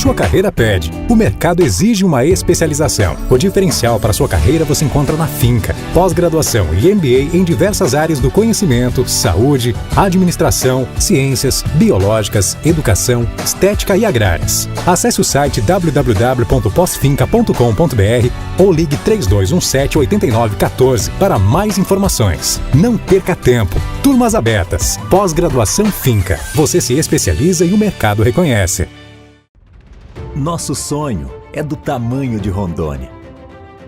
Sua carreira pede. O mercado exige uma especialização. O diferencial para sua carreira você encontra na Finca. Pós-graduação e MBA em diversas áreas do conhecimento, saúde, administração, ciências, biológicas, educação, estética e agrárias. Acesse o site www.posfinca.com.br ou ligue 3217-8914 para mais informações. Não perca tempo. Turmas abertas. Pós-graduação Finca. Você se especializa e o mercado reconhece. Nosso sonho é do tamanho de Rondônia.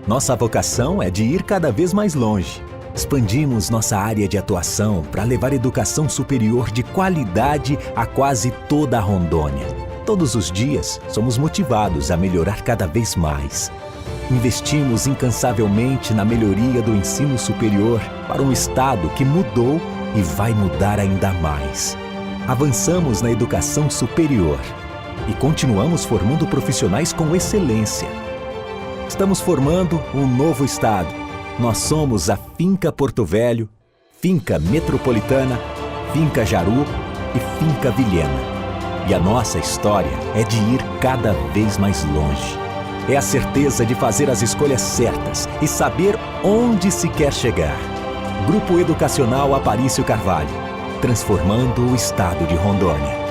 Nossa vocação é de ir cada vez mais longe. Expandimos nossa área de atuação para levar educação superior de qualidade a quase toda a Rondônia. Todos os dias, somos motivados a melhorar cada vez mais. Investimos incansavelmente na melhoria do ensino superior para um estado que mudou e vai mudar ainda mais. Avançamos na educação superior e continuamos formando profissionais com excelência. Estamos formando um novo estado. Nós somos a Finca Porto Velho, Finca Metropolitana, Finca Jaru e Finca Vilhena. E a nossa história é de ir cada vez mais longe. É a certeza de fazer as escolhas certas e saber onde se quer chegar. Grupo Educacional Aparício Carvalho, transformando o estado de Rondônia.